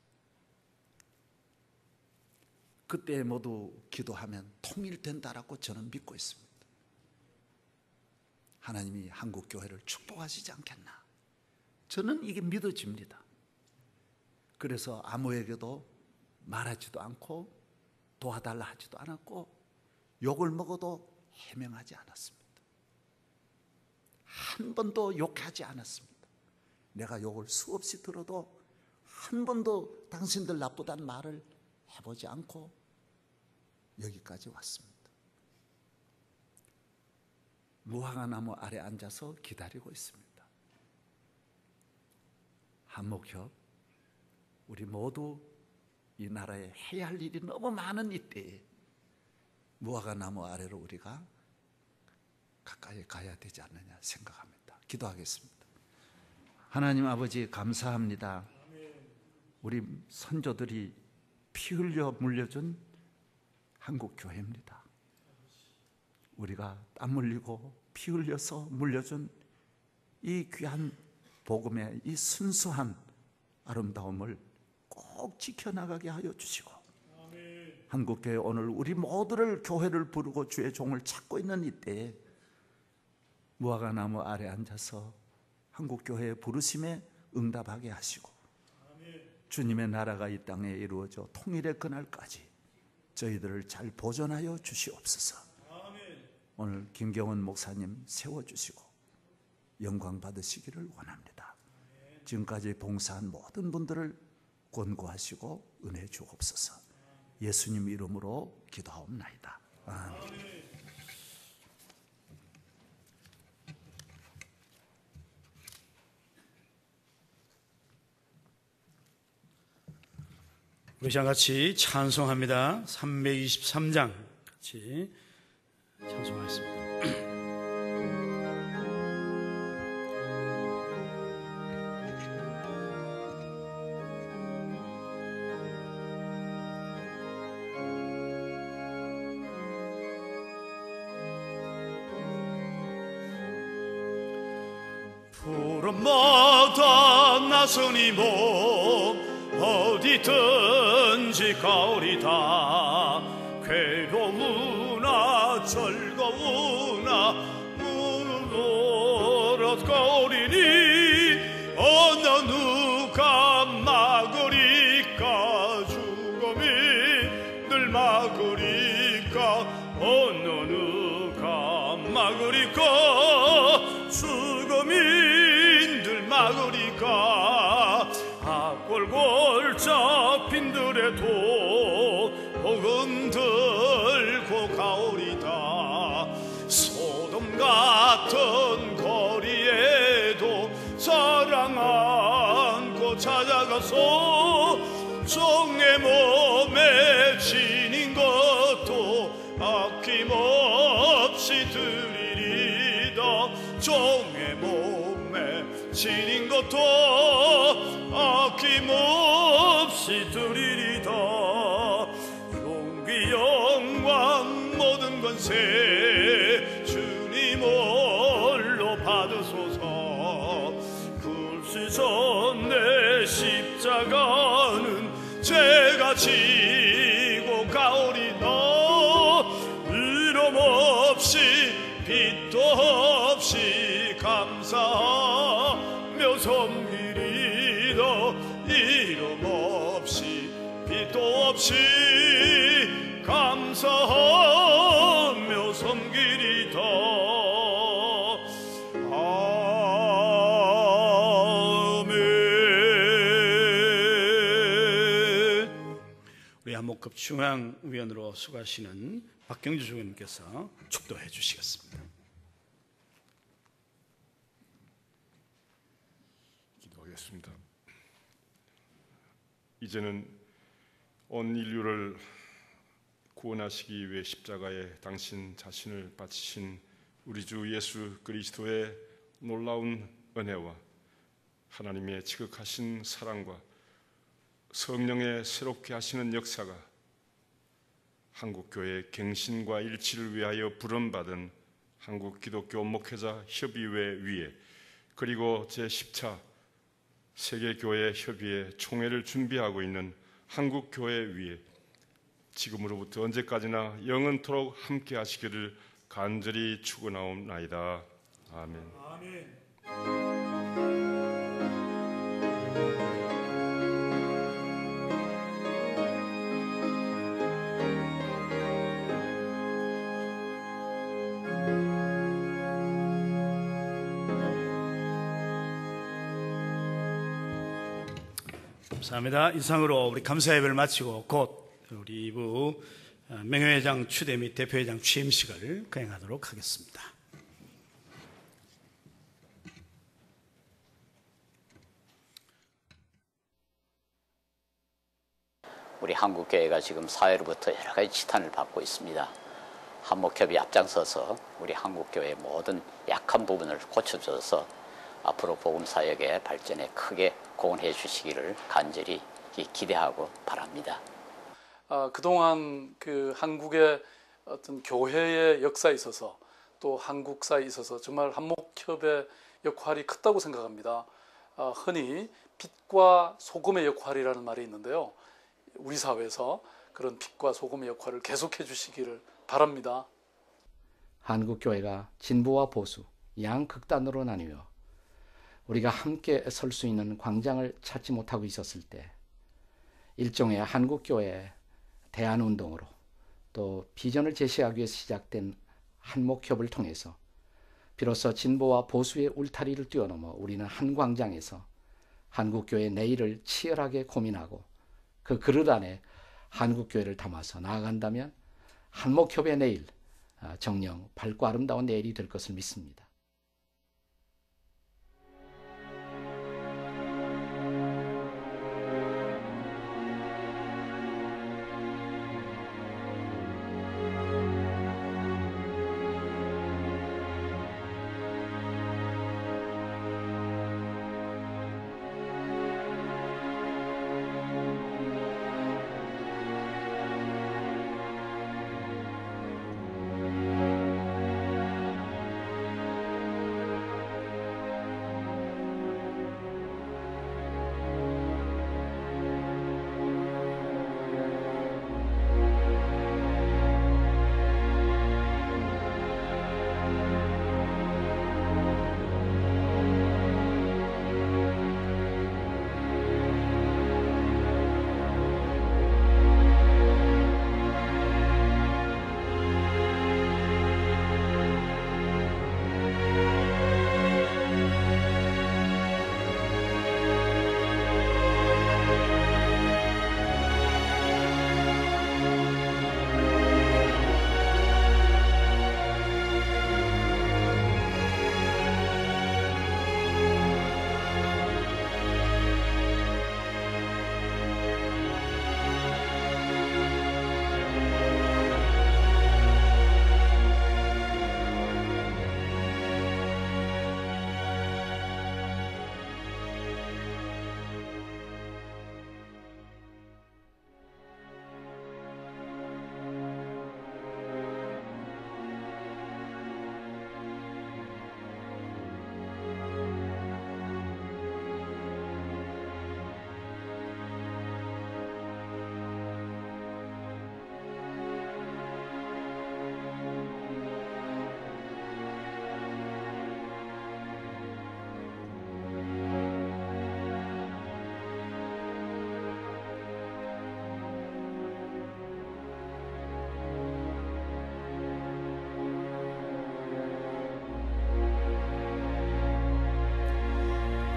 그때 모두 기도하면 통일된다라고 저는 믿고 있습니다. 하나님이 한국 교회를 축복하시지 않겠나? 저는 이게 믿어집니다. 그래서 아무에게도 말하지도 않고 도와달라 하지도 않았고 욕을 먹어도 해명하지 않았습니다. 한 번도 욕하지 않았습니다. 내가 욕을 수없이 들어도 한 번도 당신들 나쁘다는 말을 해보지 않고 여기까지 왔습니다. 무화과 나무 아래 앉아서 기다리고 있습니다. 한목협, 우리 모두 이 나라에 해야 할 일이 너무 많은 이때에 무화과 나무 아래로 우리가 가까이 가야 되지 않느냐 생각합니다. 기도하겠습니다. 하나님 아버지 감사합니다. 우리 선조들이 피 흘려 물려준 한국교회입니다. 우리가 땀 흘리고 피 흘려서 물려준 이 귀한 복음의 이 순수한 아름다움을 꼭 지켜나가게 하여 주시고, 한국교회 오늘 우리 모두를 교회를 부르고 주의 종을 찾고 있는 이때에 무화과 나무 아래 앉아서 한국교회의 부르심에 응답하게 하시고, 주님의 나라가 이 땅에 이루어져 통일의 그날까지 저희들을 잘 보존하여 주시옵소서. 오늘 김경원 목사님 세워주시고 영광 받으시기를 원합니다. 지금까지 봉사한 모든 분들을 권고하시고 은혜 주옵소서. 예수님 이름으로 기도하옵나이다. 아멘. 우리 다 같이 찬송합니다. 323장 같이 찬송하겠습니다. 푸른마다 나선이 몸 어디든지 가오리다. 괴로우나 즐거우나 무릇 가오리니 어느 누가 막으리까. 죽음이 늘 막으리까. 어느 누가 막으리까. 죽음이 늘 막으리까. 악골골 잡힌 들에도 복음 들고 가오리다. 소돔 같은 거리에도 사랑 안고 찾아가서 종의 몸에 지닌 것도 몸에 지닌 것도 아낌없이 드리리다. 용기 영광 모든 권세 주님 홀로 받으소서. 굴시전 내 십자가는 제가 지고 가오리다. 이름 없이 빛도 없이 감사하며 섬기리다. 이름 없이 빛도 없이 감사하며 섬기리다. 우리 한목급 중앙위원으로 수고하시는 박경주 주교님께서 축도해 주시겠습니다. 기도하겠습니다. 이제는 온 인류를 구원하시기 위해 십자가에 당신 자신을 바치신 우리 주 예수 그리스도의 놀라운 은혜와 하나님의 지극하신 사랑과 성령의 새롭게 하시는 역사가 한국교회의 갱신과 일치를 위하여 부름받은 한국기독교 목회자 협의회 위에, 그리고 제10차 세계교회 협의회 총회를 준비하고 있는 한국교회 위에 지금으로부터 언제까지나 영원토록 함께 하시기를 간절히 축원하옵나이다. 아멘. 아멘. 감사합니다. 이상으로 우리 감사 예배를 마치고 곧 우리 2부 명예회장 추대 및 대표회장 취임식을 거행하도록 하겠습니다. 우리 한국교회가 지금 사회로부터 여러 가지 지탄을 받고 있습니다. 한목협이 앞장서서 우리 한국교회의 모든 약한 부분을 고쳐줘서 앞으로 복음사역의 발전에 크게 공헌해 주시기를 간절히 기대하고 바랍니다. 그동안 그 한국의 어떤 교회의 역사에 있어서 또 한국사에 있어서 정말 한목협의 역할이 컸다고 생각합니다. 흔히 빛과 소금의 역할이라는 말이 있는데요. 우리 사회에서 그런 빛과 소금의 역할을 계속해 주시기를 바랍니다. 한국교회가 진보와 보수, 양극단으로 나뉘어 우리가 함께 설 수 있는 광장을 찾지 못하고 있었을 때 일종의 한국교회의 대안운동으로 또 비전을 제시하기 위해서 시작된 한목협을 통해서 비로소 진보와 보수의 울타리를 뛰어넘어 우리는 한 광장에서 한국교회의 내일을 치열하게 고민하고 그 그릇 안에 한국교회를 담아서 나아간다면 한목협의 내일, 정녕 밝고 아름다운 내일이 될 것을 믿습니다.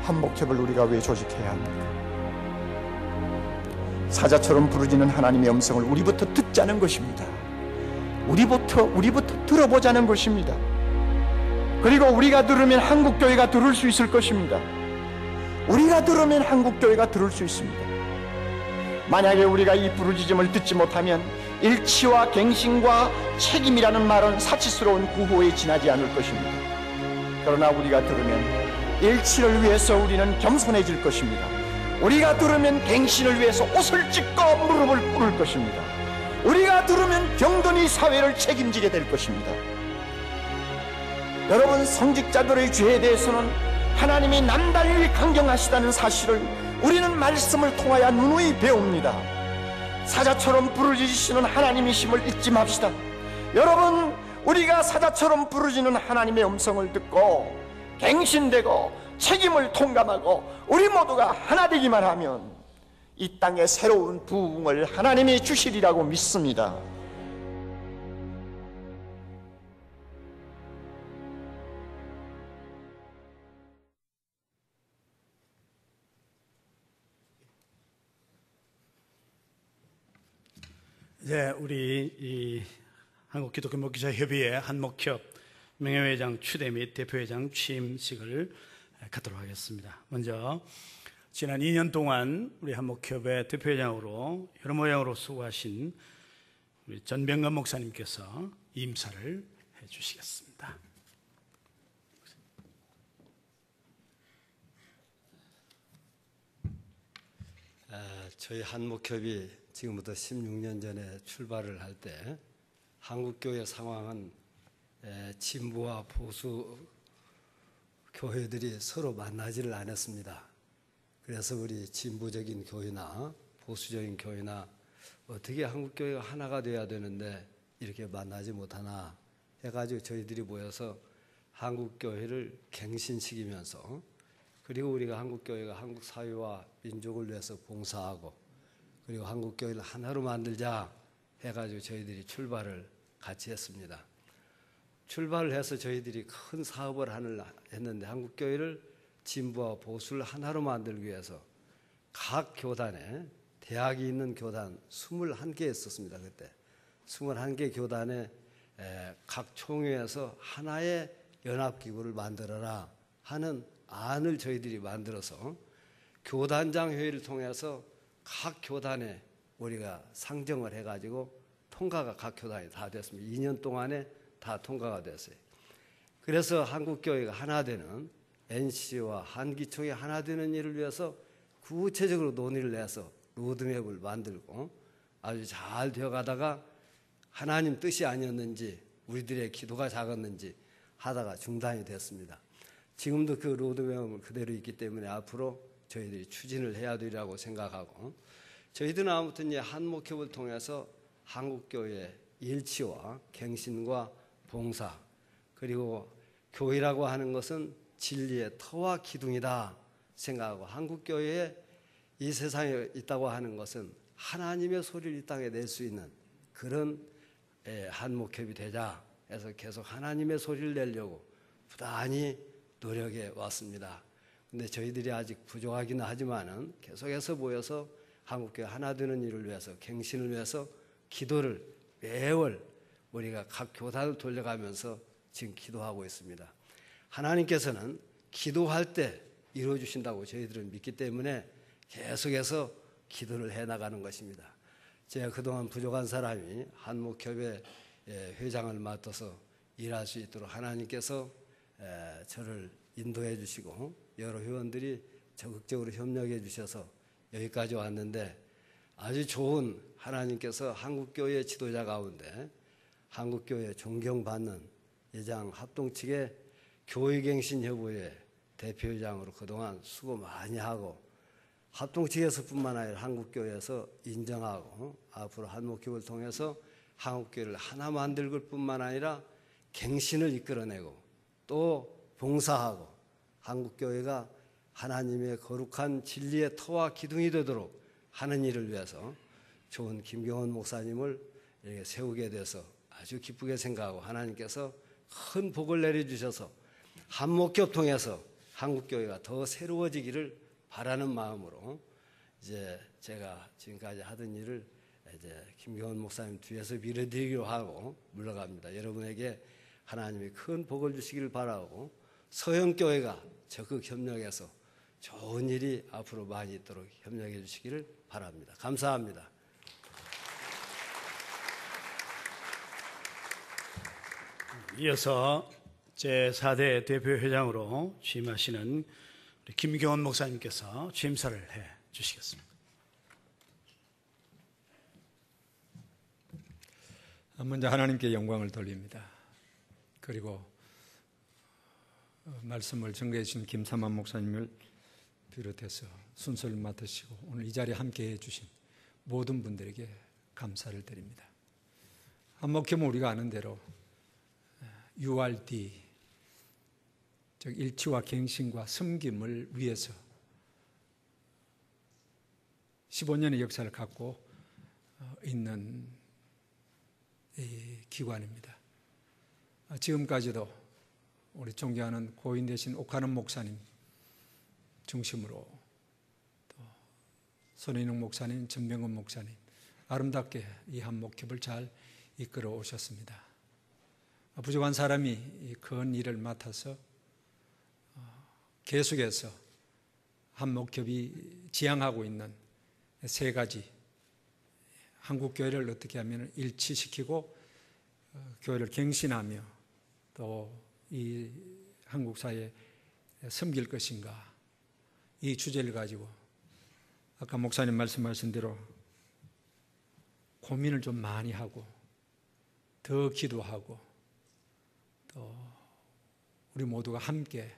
한목협을 우리가 왜 조직해야 합니까? 사자처럼 부르짖는 하나님의 음성을 우리부터 듣자는 것입니다. 우리부터 들어보자는 것입니다. 그리고 우리가 들으면 한국교회가 들을 수 있을 것입니다. 우리가 들으면 한국교회가 들을 수 있습니다. 만약에 우리가 이 부르짖음을 듣지 못하면 일치와 갱신과 책임이라는 말은 사치스러운 구호에 지나지 않을 것입니다. 그러나 우리가 들으면 일치를 위해서 우리는 겸손해질 것입니다. 우리가 들으면 갱신을 위해서 옷을 찢고 무릎을 꿇을 것입니다. 우리가 들으면 경건히 사회를 책임지게 될 것입니다. 여러분, 성직자들의 죄에 대해서는 하나님이 남달리 강경하시다는 사실을 우리는 말씀을 통하여 누누이 배웁니다. 사자처럼 부르짖으시는 하나님이심을 잊지 맙시다. 여러분, 우리가 사자처럼 부르짖는 하나님의 음성을 듣고 갱신되고 책임을 통감하고 우리 모두가 하나 되기만 하면 이 땅에 새로운 부흥을 하나님이 주시리라고 믿습니다. 이제 우리 이 한국기독교목기자협의회 한목협 명예회장 추대 및 대표회장 취임식을 갖도록 하겠습니다. 먼저 지난 2년 동안 우리 한목협의 대표회장으로 여러 모양으로 수고하신 우리 전병건 목사님께서 임사를 해주시겠습니다. 저희 한목협이 지금부터 16년 전에 출발을 할 때 한국교회 상황은 진보와 보수 교회들이 서로 만나지를 않았습니다. 그래서 우리 진보적인 교회나 보수적인 교회나 어떻게 한국교회가 하나가 돼야 되는데 이렇게 만나지 못하나 해가지고 저희들이 모여서 한국교회를 갱신시키면서 그리고 우리가 한국교회가 한국 사회와 민족을 위해서 봉사하고 그리고 한국교회를 하나로 만들자 해가지고 저희들이 출발을 같이 했습니다. 출발을 해서 저희들이 큰 사업을 했는데 한국교회를 진보와 보수를 하나로 만들기 위해서 각 교단에 대학이 있는 교단 21개 있었습니다. 그때 21개 교단에 각 총회에서 하나의 연합기구를 만들어라 하는 안을 저희들이 만들어서 교단장 회의를 통해서 각 교단에 우리가 상정을 해가지고 통과가 각 교단이 다 됐습니다. 2년 동안에 다 통과가 됐어요. 그래서 한국교회가 하나 되는 NC와 한기총이 하나 되는 일을 위해서 구체적으로 논의를 해서 로드맵을 만들고 아주 잘 되어가다가 하나님 뜻이 아니었는지 우리들의 기도가 작았는지 하다가 중단이 됐습니다. 지금도 그 로드맵은 그대로 있기 때문에 앞으로 저희들이 추진을 해야 되리라고 생각하고 저희들은 아무튼 한목협을 통해서 한국교회의 일치와 갱신과 봉사 그리고 교회라고 하는 것은 진리의 터와 기둥이다 생각하고 한국교회에 이 세상에 있다고 하는 것은 하나님의 소리를 이 땅에 낼 수 있는 그런 한목협이 되자 해서 계속 하나님의 소리를 내려고 부단히 노력해 왔습니다. 근데 저희들이 아직 부족하기는 하지만은 계속해서 모여서 한국교회 하나 되는 일을 위해서 갱신을 위해서 기도를 매월 우리가 각 교단을 돌려가면서 지금 기도하고 있습니다. 하나님께서는 기도할 때 이루어주신다고 저희들은 믿기 때문에 계속해서 기도를 해나가는 것입니다. 제가 그동안 부족한 사람이 한목협의 회장을 맡아서 일할 수 있도록 하나님께서 저를 인도해 주시고 여러 회원들이 적극적으로 협력해 주셔서 여기까지 왔는데 아주 좋은 하나님께서 한국교회 지도자 가운데 한국교회 존경받는 예장 합동 측의 교회갱신협의회 대표회장으로 그동안 수고 많이 하고 합동 측에서뿐만 아니라 한국교회에서 인정하고 앞으로 한목협을 통해서 한국교회를 하나 만들 뿐만 아니라 갱신을 이끌어내고 또 봉사하고 한국교회가 하나님의 거룩한 진리의 터와 기둥이 되도록 하는 일을 위해서 좋은 김경원 목사님을 이렇게 세우게 돼서 아주 기쁘게 생각하고 하나님께서 큰 복을 내려주셔서 한목협 통해서 한국교회가 더 새로워지기를 바라는 마음으로 이제 제가 지금까지 하던 일을 이제 김경원 목사님 뒤에서 밀어드리기로 하고 물러갑니다. 여러분에게 하나님이 큰 복을 주시기를 바라고 서영교회가 적극 협력해서 좋은 일이 앞으로 많이 있도록 협력해 주시기를 바랍니다. 감사합니다. 이어서 제4대 대표회장으로 취임하시는 우리 김경원 목사님께서 취임사를 해 주시겠습니다. 먼저 하나님께 영광을 돌립니다. 그리고 말씀을 전개해 주신 김삼환 목사님을 비롯해서 순서를 맡으시고 오늘 이 자리에 함께해 주신 모든 분들에게 감사를 드립니다. 한목회는 우리가 아는 대로 URD, 즉 일치와 갱신과 섬김을 위해서 15년의 역사를 갖고 있는 이 기관입니다. 지금까지도 우리 존경하는 고인 되신 옥하는 목사님 중심으로 또 손인웅 목사님, 전병헌 목사님 아름답게 이 한목협을 잘 이끌어 오셨습니다. 부족한 사람이 이 큰 일을 맡아서 계속해서 한목협이 지향하고 있는 세 가지 한국교회를 어떻게 하면 일치시키고 교회를 갱신하며 또 이 한국 사회에 섬길 것인가, 이 주제를 가지고 아까 목사님 말씀하신 대로 고민을 좀 많이 하고 더 기도하고 또 우리 모두가 함께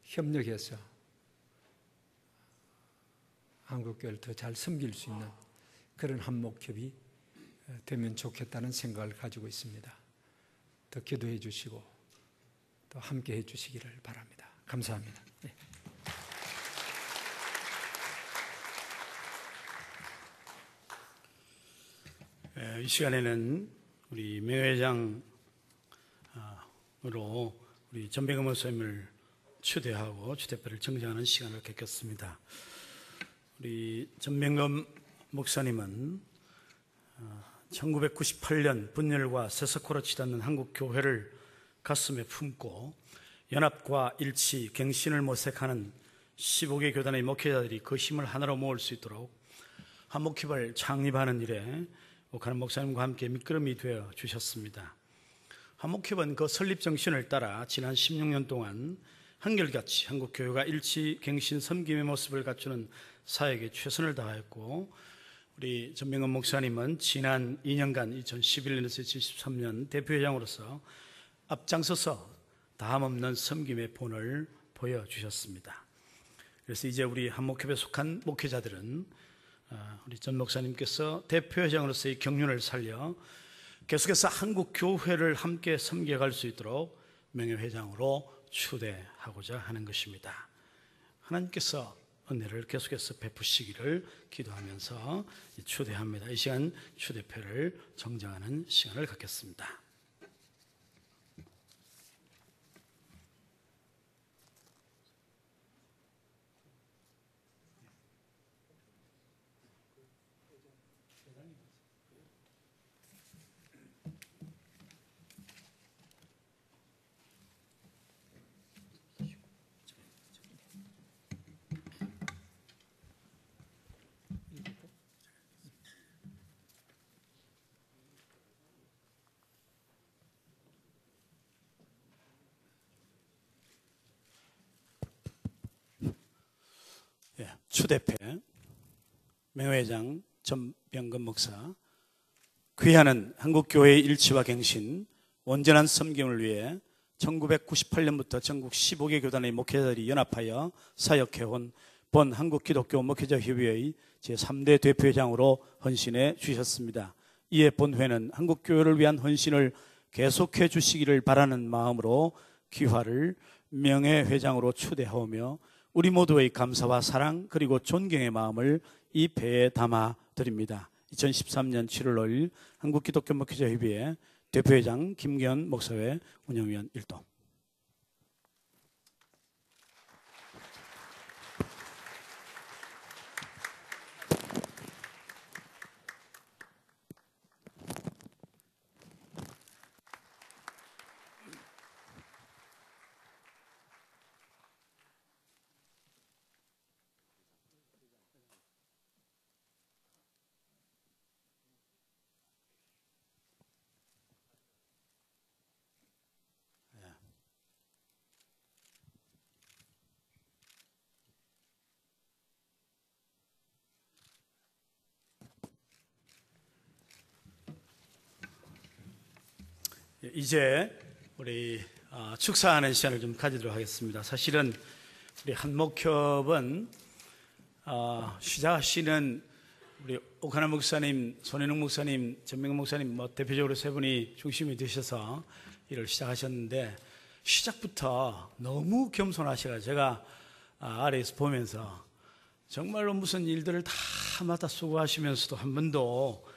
협력해서 한국교회를 더 잘 섬길 수 있는 그런 한목협이 되면 좋겠다는 생각을 가지고 있습니다. 더 기도해 주시고 또 함께 해 주시기를 바랍니다. 감사합니다. 네. 이 시간에는 우리 명회장으로 우리 전병헌 목사님을 추대하고 추대표를 정정하는 시간을 갖겠습니다. 우리 전병헌 목사님은 1998년 분열과 세석호로 치닫는 한국 교회를 가슴에 품고 연합과 일치, 갱신을 모색하는 15개 교단의 목회자들이 그 힘을 하나로 모을 수 있도록 한목협을 창립하는 일에 옥하는 목사님과 함께 밑거름이 되어 주셨습니다. 한목협은 그 설립 정신을 따라 지난 16년 동안 한결같이 한국교회가 일치, 갱신, 섬김의 모습을 갖추는 사역에 최선을 다하였고 우리 전병헌 목사님은 지난 2년간 2011년에서 2013년 대표회장으로서 앞장서서 다함없는 섬김의 본을 보여주셨습니다. 그래서 이제 우리 한목협에 속한 목회자들은 우리 전 목사님께서 대표회장으로서의 경륜을 살려 계속해서 한국교회를 함께 섬겨갈 수 있도록 명예회장으로 추대하고자 하는 것입니다. 하나님께서 은혜를 계속해서 베푸시기를 기도하면서 추대합니다. 이 시간 추대표를 정정하는 시간을 갖겠습니다. 추대표, 명회장 전병헌 목사, 귀하는 한국교회의 일치와 갱신, 온전한 섬김을 위해 1998년부터 전국 15개 교단의 목회자들이 연합하여 사역해온 본 한국기독교 목회자협의회의 제3대 대표회장으로 헌신해 주셨습니다. 이에 본회는 한국교회를 위한 헌신을 계속해 주시기를 바라는 마음으로 귀하를 명예회장으로 추대하오며 우리 모두의 감사와 사랑 그리고 존경의 마음을 이 배에 담아 드립니다. 2013년 7월 5일 한국기독교 목회자협의회 대표회장 김경원 목사회 운영위원 1동. 이제 우리 축사하는 시간을 좀 가지도록 하겠습니다. 사실은 우리 한목협은 시작하시는 우리 오카나 목사님, 손혜능 목사님, 전명근 목사님 대표적으로 세 분이 중심이 되셔서 일을 시작하셨는데 시작부터 너무 겸손하셔서 제가 아래에서 보면서 정말로 무슨 일들을 다마다 수고하시면서도 한 번도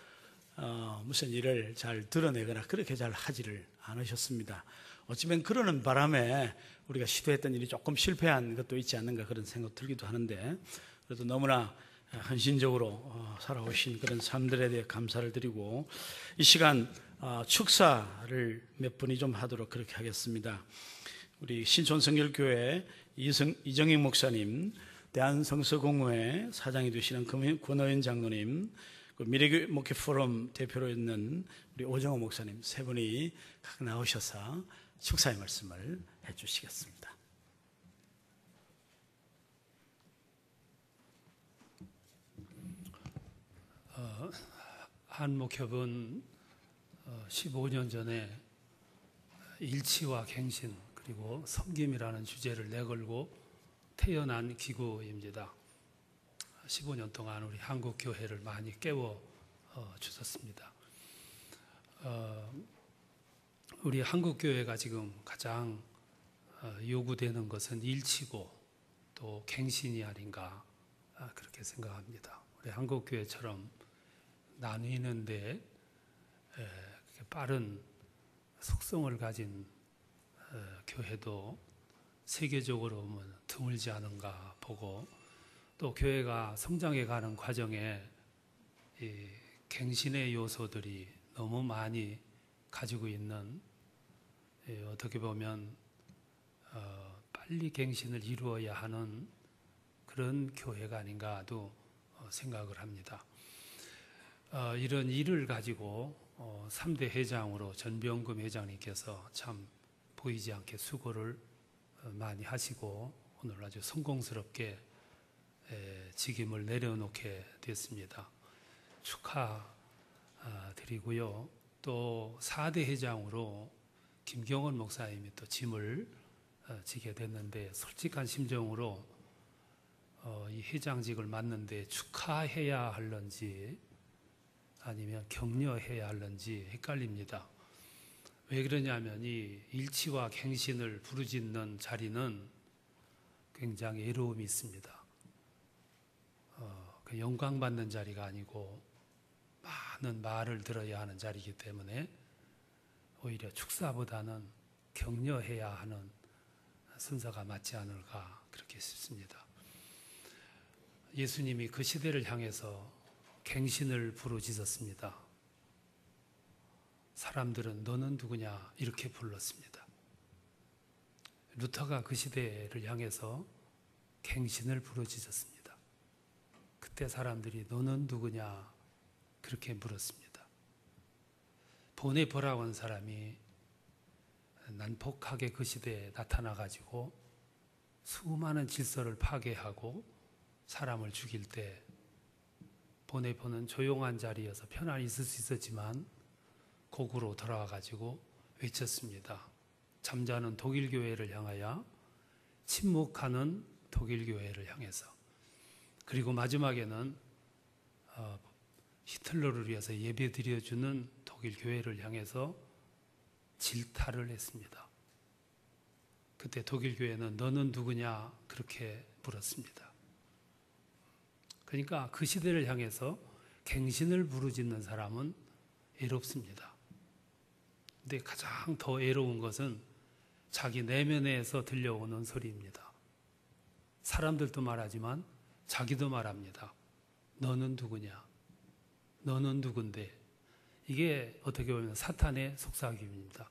무슨 일을 잘 드러내거나 그렇게 잘 하지를 않으셨습니다. 어쩌면 그러는 바람에 우리가 시도했던 일이 조금 실패한 것도 있지 않는가 그런 생각 들기도 하는데, 그래도 너무나 헌신적으로 살아오신 그런 삶들에 대해 감사를 드리고, 이 시간 축사를 몇 분이 좀 하도록 그렇게 하겠습니다. 우리 신촌성결교회 이정익 목사님, 대한성서공회 사장이 되시는 권호연 장로님, 미래교회 목회 포럼 대표로 있는 우리 오정호 목사님 세 분이 각 나오셔서 축사의 말씀을 해주시겠습니다. 한목협은 15년 전에 일치와 갱신 그리고 섬김이라는 주제를 내걸고 태어난 기구입니다. 15년 동안 우리 한국 교회를 많이 깨워 주셨습니다. 우리 한국 교회가 지금 가장 요구되는 것은 일치고 또 갱신이 아닌가 그렇게 생각합니다. 우리 한국 교회처럼 나뉘는데 빠른 속성을 가진 교회도 세계적으로 보면 드물지 않은가 보고, 또 교회가 성장해 가는 과정에 이 갱신의 요소들이 너무 많이 가지고 있는, 어떻게 보면 빨리 갱신을 이루어야 하는 그런 교회가 아닌가도 생각을 합니다. 이런 일을 가지고 3대 회장으로 전병금 회장님께서 참 보이지 않게 수고를 많이 하시고 오늘 아주 성공스럽게 직임을 내려놓게 됐습니다. 축하드리고요. 또 4대 회장으로 김경원 목사님이 또 짐을 지게 됐는데, 솔직한 심정으로 이 회장직을 맡는데 축하해야 할런지 아니면 격려해야 할런지 헷갈립니다. 왜 그러냐면 이 일치와 갱신을 부르짖는 자리는 굉장히 애로움이 있습니다. 그 영광받는 자리가 아니고 많은 말을 들어야 하는 자리이기 때문에 오히려 축사보다는 격려해야 하는 순서가 맞지 않을까 그렇게 싶습니다. 예수님이 그 시대를 향해서 갱신을 부르짖었습니다. 사람들은 너는 누구냐 이렇게 불렀습니다. 루터가 그 시대를 향해서 갱신을 부르짖었습니다. 그때 사람들이 너는 누구냐 그렇게 물었습니다. 보네포라고 사람이 난폭하게 그 시대에 나타나가지고 수많은 질서를 파괴하고 사람을 죽일 때 보네포는 조용한 자리여서 편안히 있을 수 있었지만 고구로 돌아와가지고 외쳤습니다. 잠자는 독일 교회를 향하여, 침묵하는 독일 교회를 향해서, 그리고 마지막에는 히틀러를 위해서 예배 드려주는 독일 교회를 향해서 질타를 했습니다. 그때 독일 교회는 너는 누구냐 그렇게 물었습니다. 그러니까 그 시대를 향해서 갱신을 부르짖는 사람은 애롭습니다. 근데 가장 더 애로운 것은 자기 내면에서 들려오는 소리입니다. 사람들도 말하지만 자기도 말합니다. 너는 누구냐? 너는 누군데? 이게 어떻게 보면 사탄의 속삭임입니다.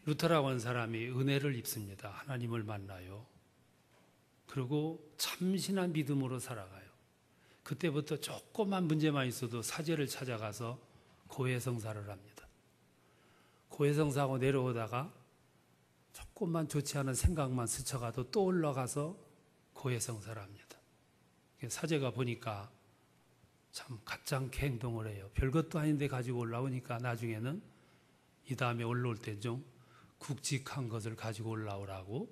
루터라고 하는 사람이 은혜를 입습니다. 하나님을 만나요. 그리고 참신한 믿음으로 살아가요. 그때부터 조그만 문제만 있어도 사제를 찾아가서 고해성사를 합니다. 고해성사하고 내려오다가 조금만 좋지 않은 생각만 스쳐가도 또 올라가서 고해성사를 합니다. 사제가 보니까 참 가짜게 행동을 해요. 별것도 아닌데 가지고 올라오니까 나중에는 이 다음에 올라올 때 좀 굵직한 것을 가지고 올라오라고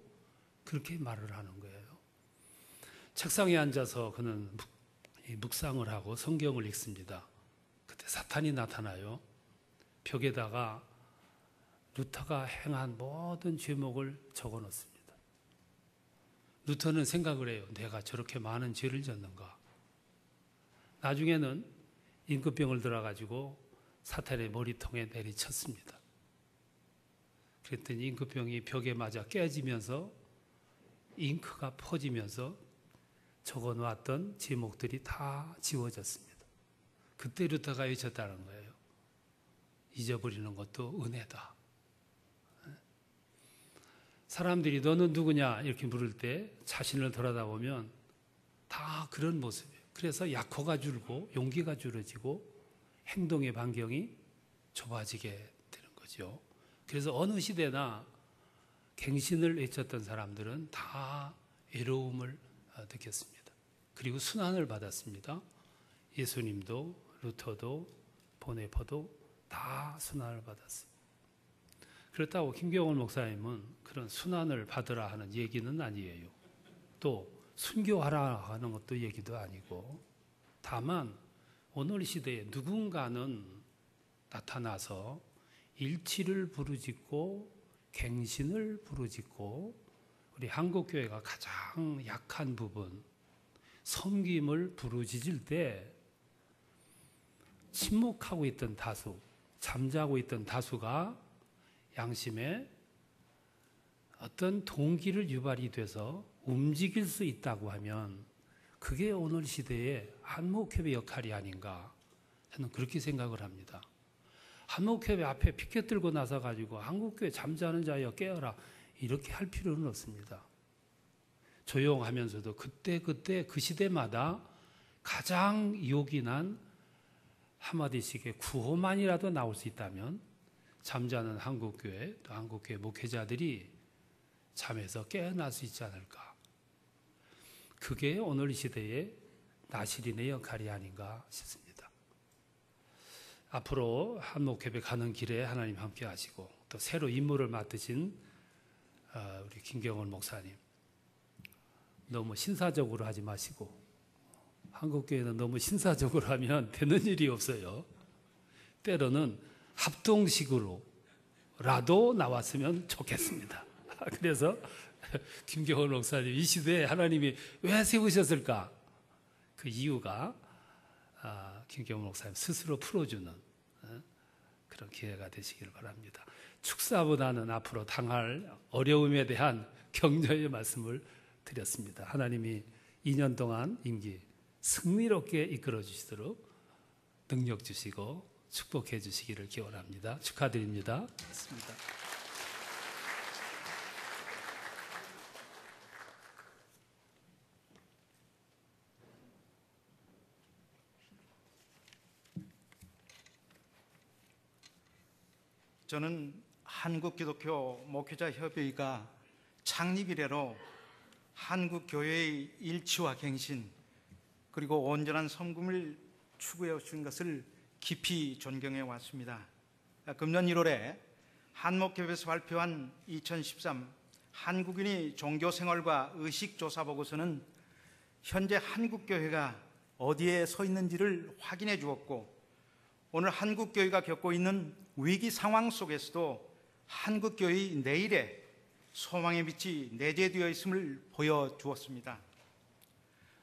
그렇게 말을 하는 거예요. 책상에 앉아서 그는 묵상을 하고 성경을 읽습니다. 그때 사탄이 나타나요. 벽에다가 루터가 행한 모든 죄목을 적어 놓습니다. 루터는 생각을 해요. 내가 저렇게 많은 죄를 졌는가. 나중에는 임금병을 들어가지고 사탄의 머리통에 내리쳤습니다. 그랬더니 임금병이 벽에 맞아 깨지면서 잉크가 퍼지면서 적어 놓았던 제목들이 다 지워졌습니다. 그때 루터가 외쳤다는 거예요. 잊어버리는 것도 은혜다. 사람들이 너는 누구냐 이렇게 물을 때 자신을 돌아다보면 다 그런 모습이에요. 그래서 약호가 줄고 용기가 줄어지고 행동의 반경이 좁아지게 되는 거죠. 그래서 어느 시대나 갱신을 외쳤던 사람들은 다 외로움을 느꼈습니다. 그리고 순환을 받았습니다. 예수님도 루터도 보네퍼도 다 순환을 받았어요. 그렇다고 김경원 목사님은 그런 순환을 받으라 하는 얘기는 아니에요. 또 순교하라 하는 것도 얘기도 아니고, 다만 오늘 시대에 누군가는 나타나서 일치를 부르짖고 갱신을 부르짖고 우리 한국교회가 가장 약한 부분 섬김을 부르짖을 때 침묵하고 있던 다수, 잠자고 있던 다수가 양심에 어떤 동기를 유발이 돼서 움직일 수 있다고 하면 그게 오늘 시대의 한목협의 역할이 아닌가, 저는 그렇게 생각을 합니다. 한목협의 앞에 피켓 들고 나서 가지고 한국교회 잠자는 자여 깨어라 이렇게 할 필요는 없습니다. 조용하면서도 그때 그 시대마다 가장 요긴한 한마디씩의 구호만이라도 나올 수 있다면 잠자는 한국교회 또 한국교회 목회자들이 잠에서 깨어날 수 있지 않을까. 그게 오늘 시대의 나시린의 역할이 아닌가 싶습니다. 앞으로 한목협에 가는 길에 하나님 함께 하시고 또 새로 임무를 맡으신 우리 김경원 목사님, 너무 신사적으로 하지 마시고, 한국교회는 너무 신사적으로 하면 되는 일이 없어요. 때로는 합동식으로라도 나왔으면 좋겠습니다. 그래서 김경원 목사님, 이 시대에 하나님이 왜 세우셨을까? 그 이유가 김경원 목사님 스스로 풀어주는 그런 기회가 되시기를 바랍니다. 축사보다는 앞으로 당할 어려움에 대한 격려의 말씀을 드렸습니다. 하나님이 2년 동안 임기 승리롭게 이끌어 주시도록 능력 주시고 축복해 주시기를 기원합니다. 축하드립니다. 고맙습니다. 저는 한국기독교 목회자협의회가 창립 이래로 한국교회의 일치와 갱신 그리고 온전한 섬김을 추구해 오신 것을 깊이 존경해 왔습니다. 금년 1월에 한목협에서 발표한 2013 한국인의 종교생활과 의식조사 보고서는 현재 한국교회가 어디에 서 있는지를 확인해 주었고, 오늘 한국교회가 겪고 있는 위기 상황 속에서도 한국교회의 내일에 소망의 빛이 내재되어 있음을 보여주었습니다.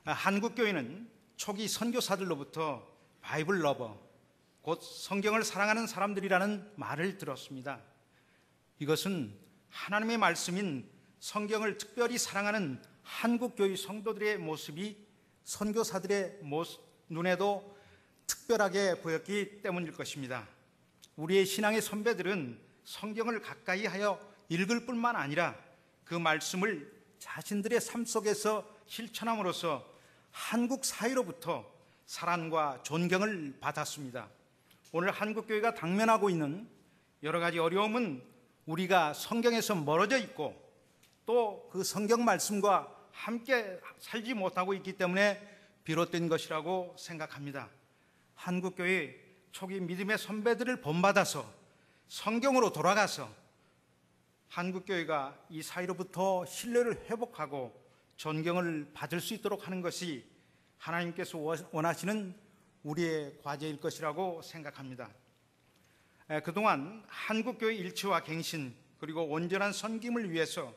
한국교회는 초기 선교사들로부터 바이블 러버, 곧 성경을 사랑하는 사람들이라는 말을 들었습니다. 이것은 하나님의 말씀인 성경을 특별히 사랑하는 한국교회 성도들의 모습이 선교사들의 눈에도 특별하게 보였기 때문일 것입니다. 우리의 신앙의 선배들은 성경을 가까이 하여 읽을 뿐만 아니라 그 말씀을 자신들의 삶 속에서 실천함으로써 한국 사회로부터 사랑과 존경을 받았습니다. 오늘 한국교회가 당면하고 있는 여러 가지 어려움은 우리가 성경에서 멀어져 있고 또 그 성경 말씀과 함께 살지 못하고 있기 때문에 비롯된 것이라고 생각합니다. 한국교회 초기 믿음의 선배들을 본받아서 성경으로 돌아가서 한국교회가 이 사이로부터 신뢰를 회복하고 존경을 받을 수 있도록 하는 것이 하나님께서 원하시는 우리의 과제일 것이라고 생각합니다. 그동안 한국교회 일치와 갱신 그리고 온전한 섬김을 위해서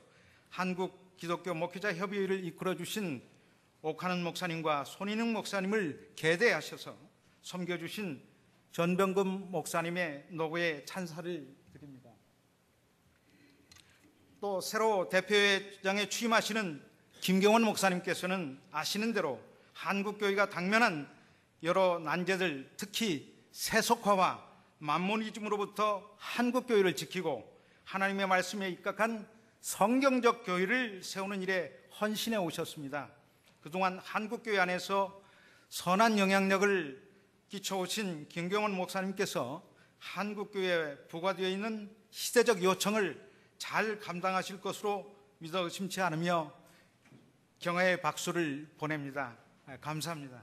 한국 기독교 목회자 협의회를 이끌어 주신 옥하는 목사님과 손인웅 목사님을 계대하셔서 섬겨주신 전병금 목사님의 노고에 찬사를 드립니다. 또 새로 대표회장에 취임하시는 김경원 목사님께서는 아시는 대로 한국교회가 당면한 여러 난제들, 특히 세속화와 만모니즘으로부터 한국교회를 지키고 하나님의 말씀에 입각한 성경적 교회를 세우는 일에 헌신해 오셨습니다. 그동안 한국교회 안에서 선한 영향력을 끼쳐오신 김경원 목사님께서 한국교회에 부과되어 있는 시대적 요청을 잘 감당하실 것으로 믿어 의심치 않으며 경애의 박수를 보냅니다. 감사합니다.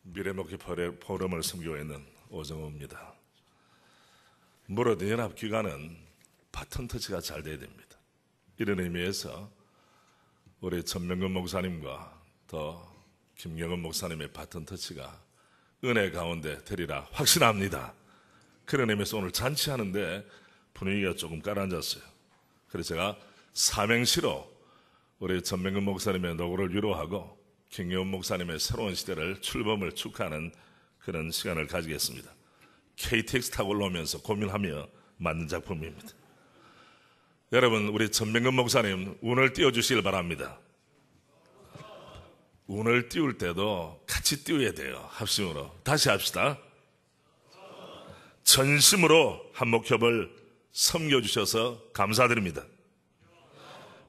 미래목회 포럼을 섬기고 있는 오정호입니다. 모든 연합기관은 바톤 터치가 잘 돼야 됩니다. 이런 의미에서 우리 전명근 목사님과 더 김경은 목사님의 바톤 터치가 은혜 가운데 되리라 확신합니다. 그런 의미에서 오늘 잔치하는데 분위기가 조금 가라앉았어요. 그래서 제가 삼행시로 우리 전명근 목사님의 노고를 위로하고 김경은 목사님의 새로운 시대를 출범을 축하하는 그런 시간을 가지겠습니다. KTX 타고 올라오면서 고민하며 만든 작품입니다. 여러분, 우리 전명근 목사님 운을 띄워주시길 바랍니다. 운을 띄울 때도 같이 띄워야 돼요. 합심으로. 다시 합시다. 전심으로 한목협을 섬겨주셔서 감사드립니다.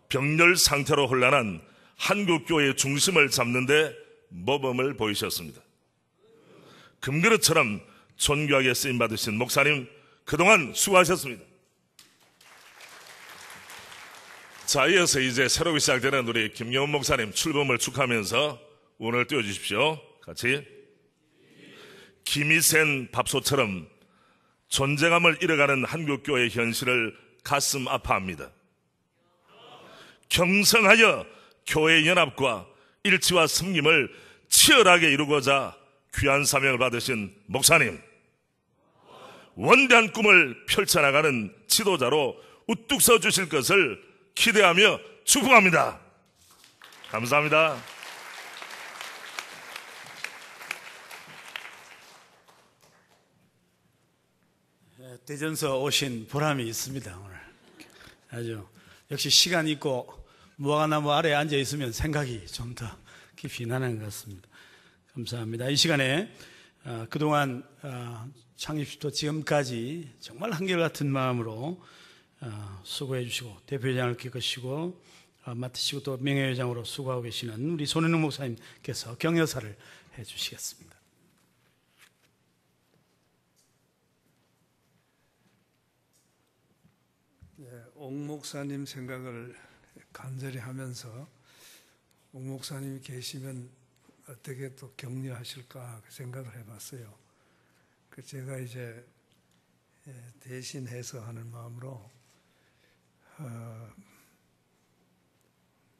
병렬 상태로 혼란한 한국교회의 중심을 잡는 데 모범을 보이셨습니다. 금그릇처럼 존귀하게 쓰임받으신 목사님, 그동안 수고하셨습니다. 자, 이어서 이제 새로 시작되는 우리 김경훈 목사님 출범을 축하하면서 운을 띄워주십시오. 같이. 김이 센 밥솥처럼 존재감을 잃어가는 한국교회의 현실을 가슴 아파합니다. 경성하여 교회 연합과 일치와 섬김을 치열하게 이루고자 귀한 사명을 받으신 목사님, 원대한 꿈을 펼쳐나가는 지도자로 우뚝 서 주실 것을 기대하며 축복합니다. 감사합니다. 대전서 오신 보람이 있습니다. 오늘 아주 역시 시간 있고 무화과나무 아래에 앉아 있으면 생각이 좀 더 깊이 나는 것 같습니다. 감사합니다. 이 시간에 그동안 창립부터 지금까지 정말 한결같은 마음으로 수고해 주시고 대표회장을 기거시고 맡으시고 또 명예회장으로 수고하고 계시는 우리 손인웅 목사님께서 격려사를 해 주시겠습니다. 옥 목사님 생각을 간절히 하면서 옥 목사님이 계시면 어떻게 또 격려하실까 생각을 해봤어요. 제가 이제 대신해서 하는 마음으로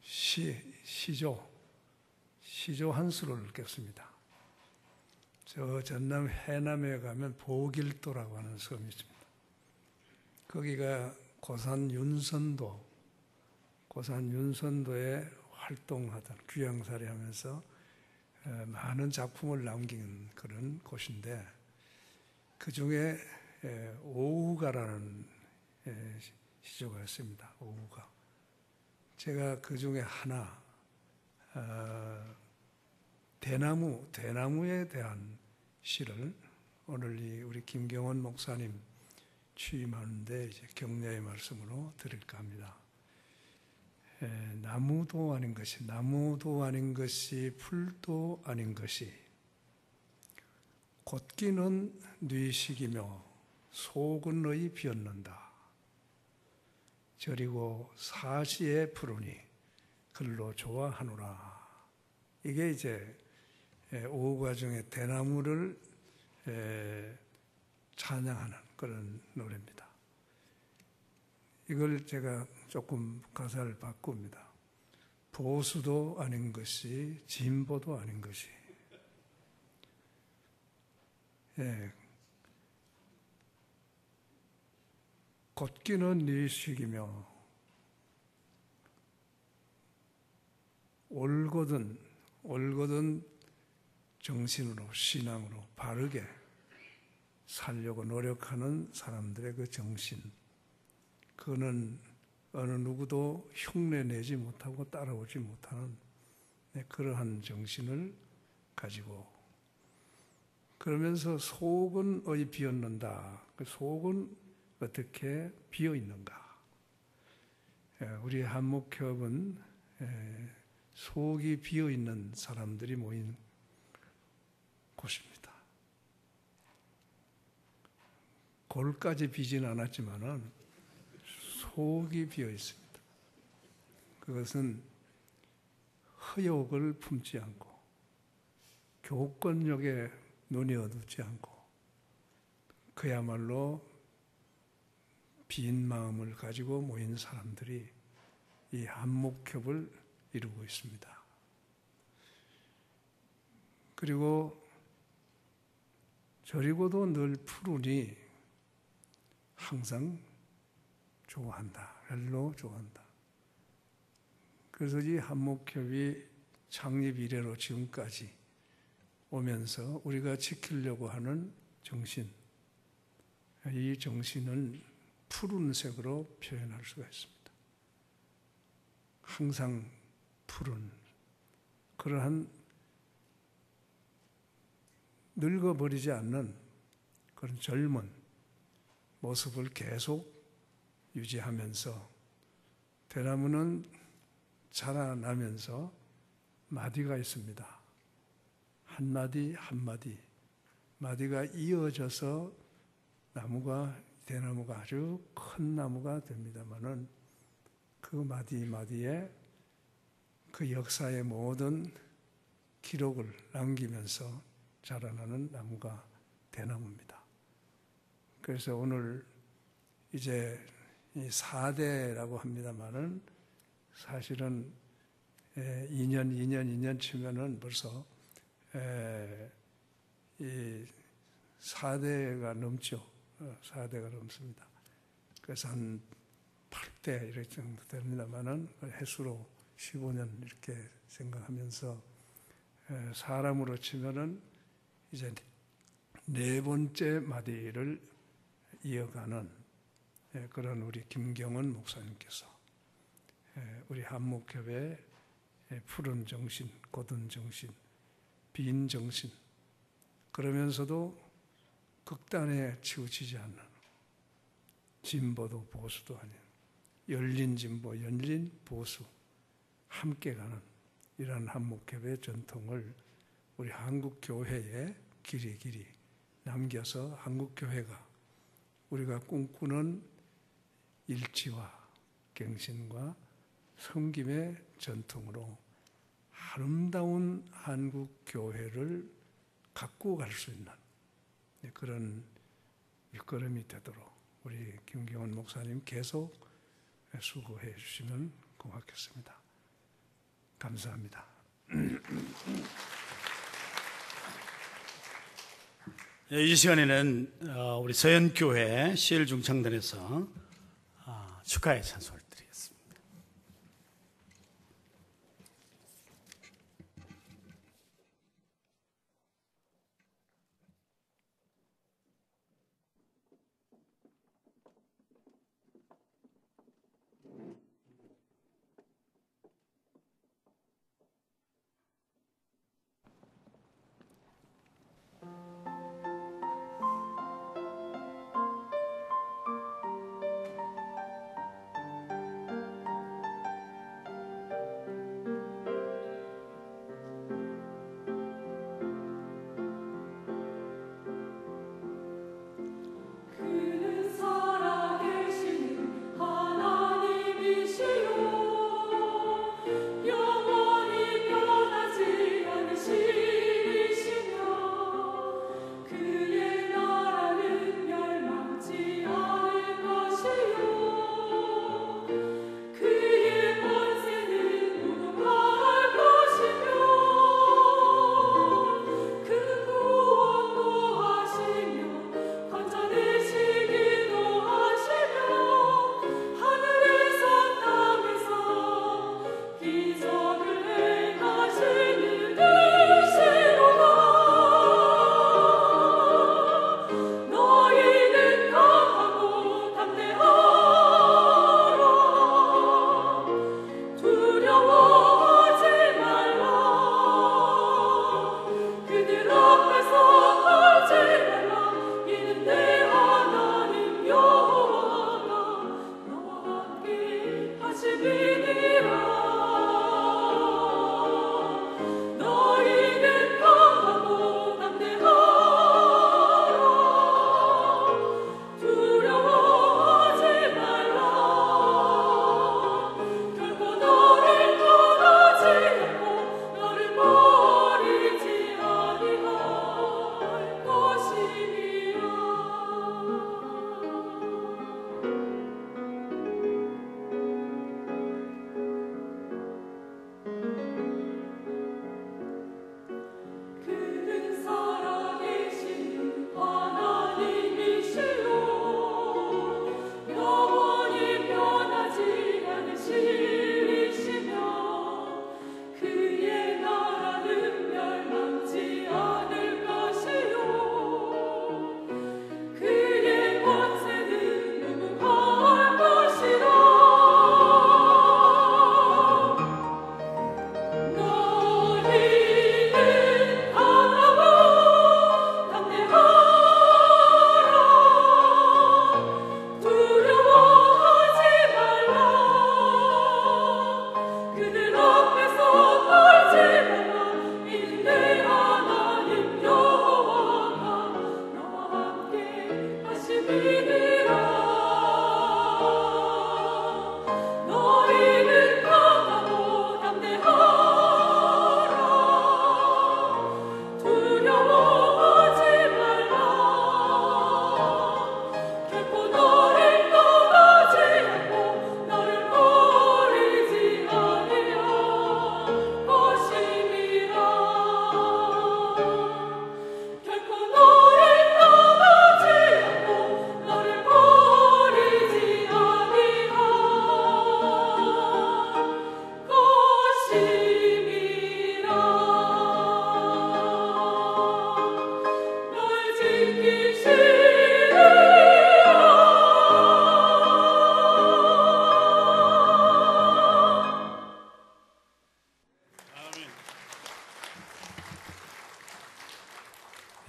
시조 한 수를 읽겠습니다. 저 전남 해남에 가면 보길도라고 하는 섬이 있습니다. 거기가 고산 윤선도에 활동하던 귀향살이 하면서 많은 작품을 남긴 그런 곳인데 그 중에 오후가라는 시조가 있습니다. 오후가. 제가 그 중에 하나 대나무에 대한 시를 오늘 우리 김경원 목사님 취임하는데 이제 격려의 말씀으로 드릴까 합니다. 나무도 아닌 것이 풀도 아닌 것이 곧기는 뉘식이며 속은 너희 비었는다. 저리고 사시에 푸르니 글로 좋아하노라. 이게 이제 오후가 중에 대나무를 찬양하는 그런 노래입니다. 이걸 제가 조금 가사를 바꿉니다. 보수도 아닌 것이 진보도 아닌 것이 걷기는 네 식이며 올곧은 정신으로 신앙으로 바르게 살려고 노력하는 사람들의 그 정신, 그는 어느 누구도 흉내내지 못하고 따라오지 못하는 그러한 정신을 가지고, 그러면서 속은 어디 비었는가, 그 속은 어떻게 비어 있는가. 우리 한목협은 속이 비어 있는 사람들이 모인 곳입니다. 골까지 비진 않았지만은 속이 비어 있습니다. 그것은 허욕을 품지 않고 교권력에 눈이 어둡지 않고 그야말로 빈 마음을 가지고 모인 사람들이 이 한목협을 이루고 있습니다. 그리고 저리고도 늘 푸르니 항상 좋아한다. 별로 좋아한다. 그래서 이 한목협이 창립 이래로 지금까지 오면서 우리가 지키려고 하는 정신, 이 정신은 푸른색으로 표현할 수가 있습니다. 항상 푸른 그러한 늙어버리지 않는 그런 젊은 모습을 계속 유지하면서, 대나무는 자라나면서 마디가 있습니다. 한 마디 한 마디 마디가 이어져서 대나무가 아주 큰 나무가 됩니다마는 그 마디 마디에 그 역사의 모든 기록을 남기면서 자라나는 나무가 대나무입니다. 그래서 오늘 이제 이 4대라고 합니다마는 사실은 2년 치면은 벌써 이 4대가 넘죠. 4대가 넘습니다. 그래서 한 8대 이렇게 정도 됩니다만은 횟수로 15년 이렇게 생각하면서 사람으로 치면은 이제 4번째 마디를 이어가는 그런 우리 김경원 목사님께서 우리 한목협의 푸른 정신, 고든 정신, 빈 정신, 그러면서도 극단에 치우치지 않는 진보도 보수도 아닌 열린 진보, 열린 보수 함께 가는 이러한 한목협의 전통을 우리 한국교회에 길이 남겨서 한국교회가 우리가 꿈꾸는 일치와 갱신과 섬김의 전통으로 아름다운 한국교회를 갖고 갈 수 있는 그런 일걸음이 되도록 우리 김경원 목사님 계속 수고해 주시면 고맙겠습니다. 감사합니다. 이 시간에는 우리 서현교회 CL중창단에서 축하의 찬송을 드리겠습니다.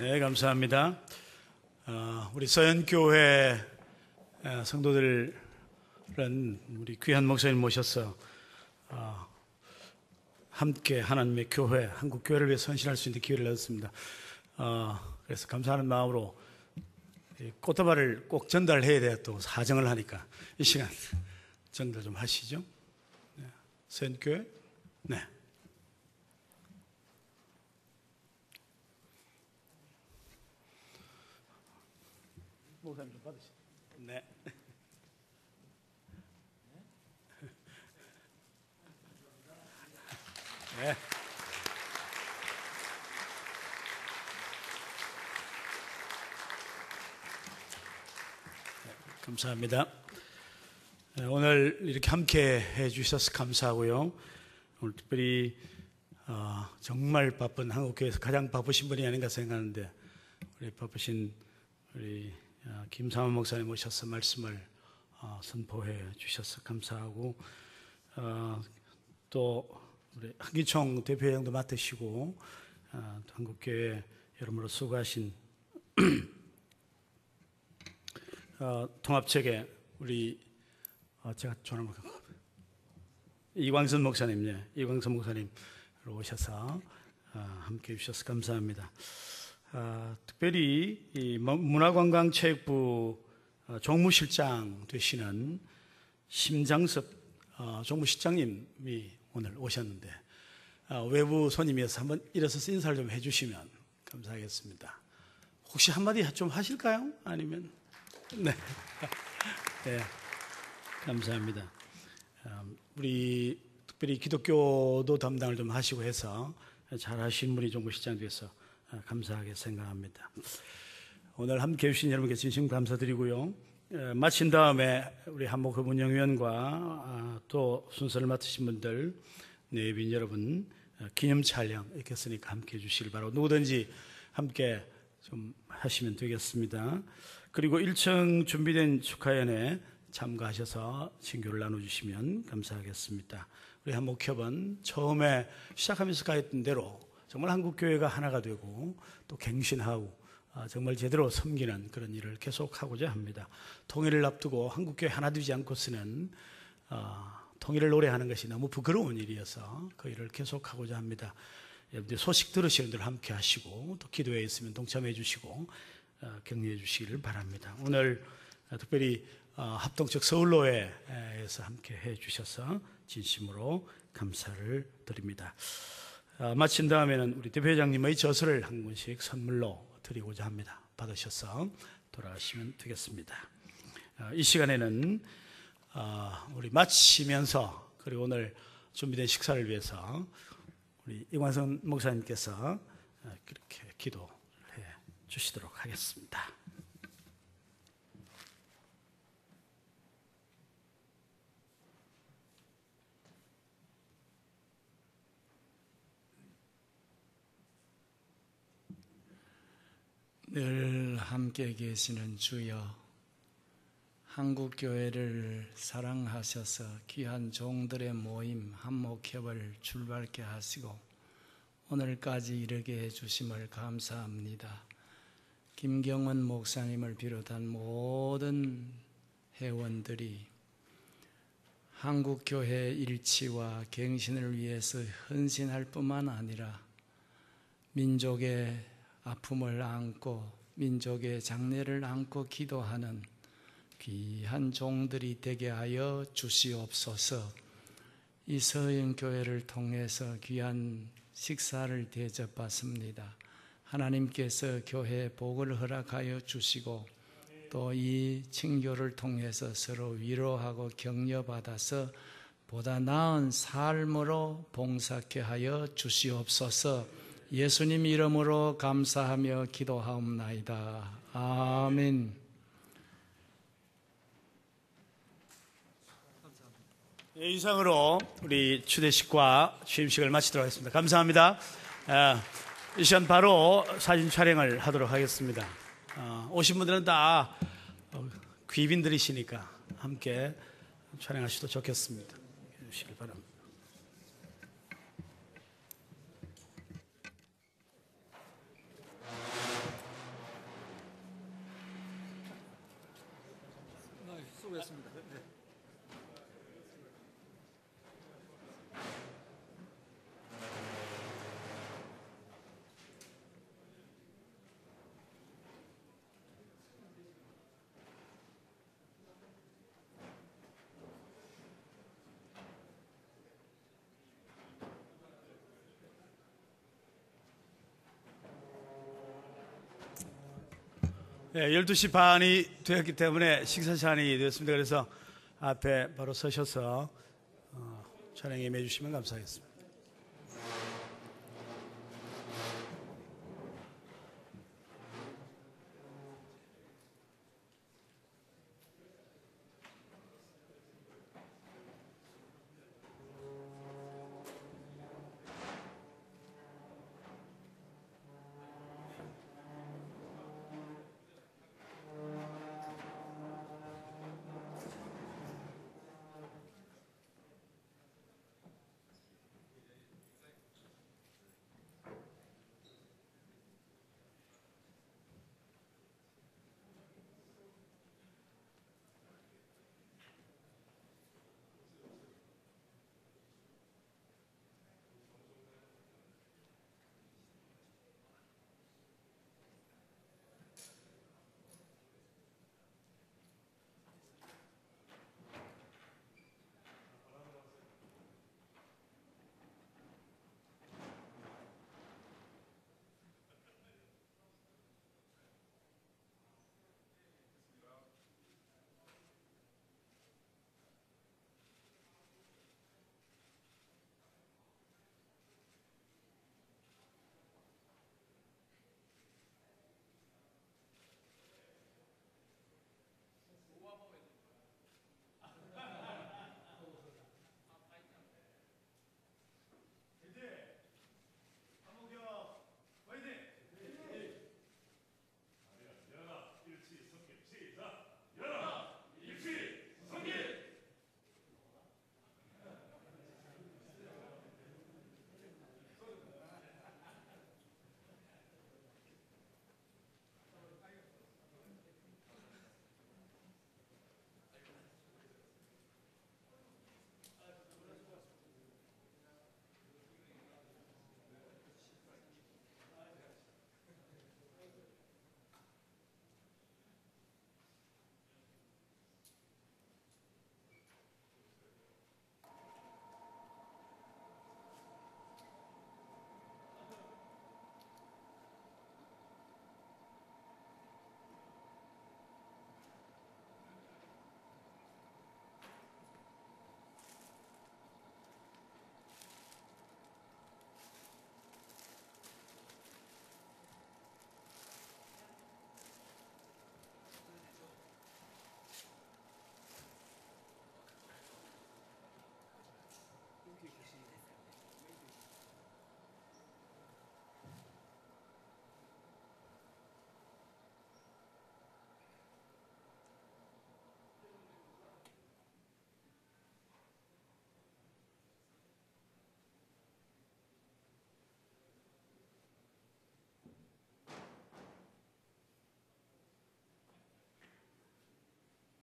네, 감사합니다. 우리 서현교회 성도들은 우리 귀한 목사님 모셔서 함께 하나님의 교회, 한국 교회를 위해 헌신할 수 있는 기회를 얻었습니다. 그래서 감사하는 마음으로 꽃다발을 꼭 전달해야 돼야 또 사정을 하니까 이 시간 전달 좀 하시죠. 네. 서현교회, 네. 목사님 좀 받으시죠. 네. 네. 감사합니다. 오늘 이렇게 함께 해주셔서 감사하고요. 오늘 특별히 정말 바쁜 한국교회에서 가장 바쁘신 분이 아닌가 생각하는데 우리 바쁘신 우리 김삼원 목사님 오셔서 말씀을 선포해 주셔서 감사하고 또 우리 한기총 대표회장도 맡으시고 한국교회 여러모로 수고하신 통합체계 우리 제가 전화 이광선 목사님, 이광선 목사님 오셔서 함께 해주셔서 감사합니다. 특별히 이 문화관광체육부 종무실장 되시는 심장섭 종무실장님이 오늘 오셨는데 외부 손님이어서 한번 일어서서 인사를 좀 해주시면 감사하겠습니다. 혹시 한마디 좀 하실까요? 아니면 네, 네, 감사합니다. 우리 특별히 기독교도 담당을 좀 하시고 해서 잘하신 분이 종무실장 돼서 감사하게 생각합니다. 오늘 함께 해주신 여러분께 진심 감사드리고요. 마친 다음에 우리 한목회운영위원과 또 순서를 맡으신 분들, 내빈 여러분 기념 촬영 이렇게 했으니까 함께 해주시길 바라고 누구든지 함께 좀 하시면 되겠습니다. 그리고 1층 준비된 축하연에 참가하셔서 친교를 나눠주시면 감사하겠습니다. 우리 한목협은 처음에 시작하면서 가했던 대로 정말 한국교회가 하나가 되고 또 갱신하고 정말 제대로 섬기는 그런 일을 계속하고자 합니다. 통일을 앞두고 한국교회 하나 되지 않고서는 통일을 노래하는 것이 너무 부끄러운 일이어서 그 일을 계속하고자 합니다. 여러분들 소식 들으시는 분들 함께 하시고 또 기도에 있으면 동참해 주시고 격려해 주시기를 바랍니다. 오늘 특별히 합동측 서울로회에서 함께 해 주셔서 진심으로 감사를 드립니다. 마친 다음에는 우리 대표회장님의 저서를 한 권씩 선물로 드리고자 합니다. 받으셔서 돌아가시면 되겠습니다. 이 시간에는 우리 마치면서 그리고 오늘 준비된 식사를 위해서 우리 이광선 목사님께서 그렇게 기도해 주시도록 하겠습니다. 늘 함께 계시는 주여, 한국교회를 사랑하셔서 귀한 종들의 모임 한목협을 출발케 하시고 오늘까지 이르게 해주심을 감사합니다. 김경원 목사님을 비롯한 모든 회원들이 한국교회 일치와 갱신을 위해서 헌신할 뿐만 아니라 민족의 아픔을 안고 민족의 장래를 안고 기도하는 귀한 종들이 되게 하여 주시옵소서. 이 서현교회를 통해서 귀한 식사를 대접받습니다. 하나님께서 교회에 복을 허락하여 주시고 또 이 친교를 통해서 서로 위로하고 격려받아서 보다 나은 삶으로 봉사케 하여 주시옵소서. 예수님 이름으로 감사하며 기도하옵나이다. 아멘. 이상으로 우리 추대식과 취임식을 마치도록 하겠습니다. 감사합니다. 이 시간 바로 사진 촬영을 하도록 하겠습니다. 오신 분들은 다 귀빈들이시니까 함께 촬영하셔도 좋겠습니다. 해주시길 바랍니다. 수고했습니다. 네, 12시 반이 되었기 때문에 식사 시간이 되었습니다. 그래서 앞에 바로 서셔서 촬영에 임해 주시면 감사하겠습니다.